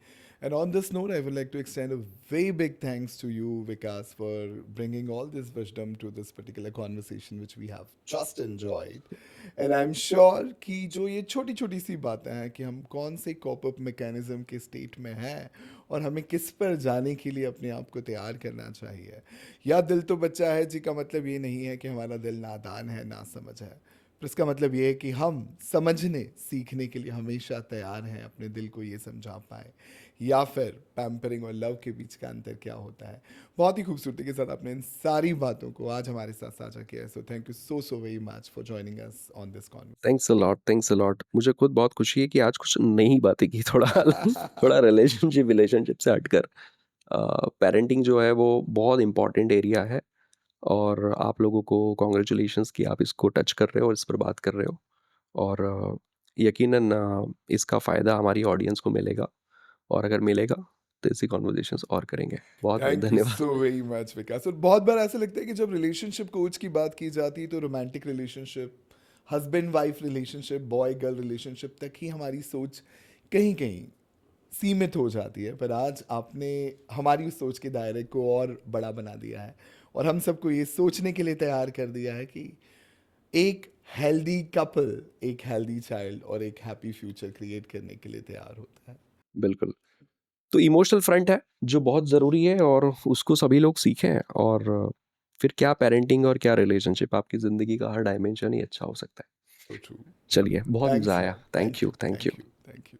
Speaker 2: And on this note I would like to extend a very big thanks to you Vikas for bringing all this wisdom to this particular conversation which we have just enjoyed. And I am sure कि जो ये छोटी छोटी सी बातें हैं कि हम कौन से कॉप अप मैकेनिज्म के स्टेट में हैं और हमें किस पर जाने के लिए अपने आप को तैयार करना चाहिए। या दिल तो बच्चा है जी का मतलब ये नहीं है कि हमारा दिल नादान है, ना समझ है। पर इसका मतलब ये है कि हम समझने सीखने के लिए हमेशा तैयार हैं, अपने दिल को ये समझा पाए। या फिर पैम्परिंग और लव के बीच का अंतर क्या होता है। बहुत ही खूबसूरती के साथ आपने इन सारी बातों को आज हमारे साथ साझा किया है। So thank you so very much for joining us on this
Speaker 1: thanks a lot. मुझे खुद बहुत खुशी है कि आज कुछ नई बातें की थोड़ा
Speaker 2: कॉन्वर्सेशन।
Speaker 1: थोड़ा रिलेशनशिप से हटकर। पेरेंटिंग जो है वो बहुत इम्पोर्टेंट एरिया है और आप लोगों को कांग्रेचुलेशंस कि आप इसको टच कर रहे हो और इस पर बात कर रहे हो और यकीनन इसका फ़ायदा हमारी ऑडियंस को मिलेगा और अगर मिलेगा तो ऐसी कॉन्वर्जेशंस और करेंगे। बहुत बहुत
Speaker 2: थैंक यू
Speaker 1: धन्यवाद।
Speaker 2: सो वेरी मच विकास। और बहुत बार ऐसा लगता है कि जब रिलेशनशिप कोच की बात की जाती है तो romantic relationship, husband wife relationship, boy girl relationship तक ही हमारी सोच कहीं कहीं सीमित हो जाती है। पर आज आपने हमारी उस सोच के दायरे को और बड़ा बना दिया है और हम सबको ये सोचने के लिए तैयार कर दिया है कि एक हेल्दी कपल, एक हेल्दी चाइल्ड और एक हैप्पी फ्यूचर क्रिएट करने के लिए तैयार होता है।
Speaker 1: बिल्कुल। तो इमोशनल फ्रंट है जो बहुत ज़रूरी है और उसको सभी लोग सीखें और फिर क्या पेरेंटिंग और क्या रिलेशनशिप आपकी ज़िंदगी का हर डायमेंशन ही अच्छा हो सकता है।
Speaker 2: So true.
Speaker 1: चलिए बहुत
Speaker 2: थैंक्स
Speaker 1: मज़ा आया।
Speaker 2: Man.
Speaker 1: Thank you, thank you.
Speaker 2: Thank you.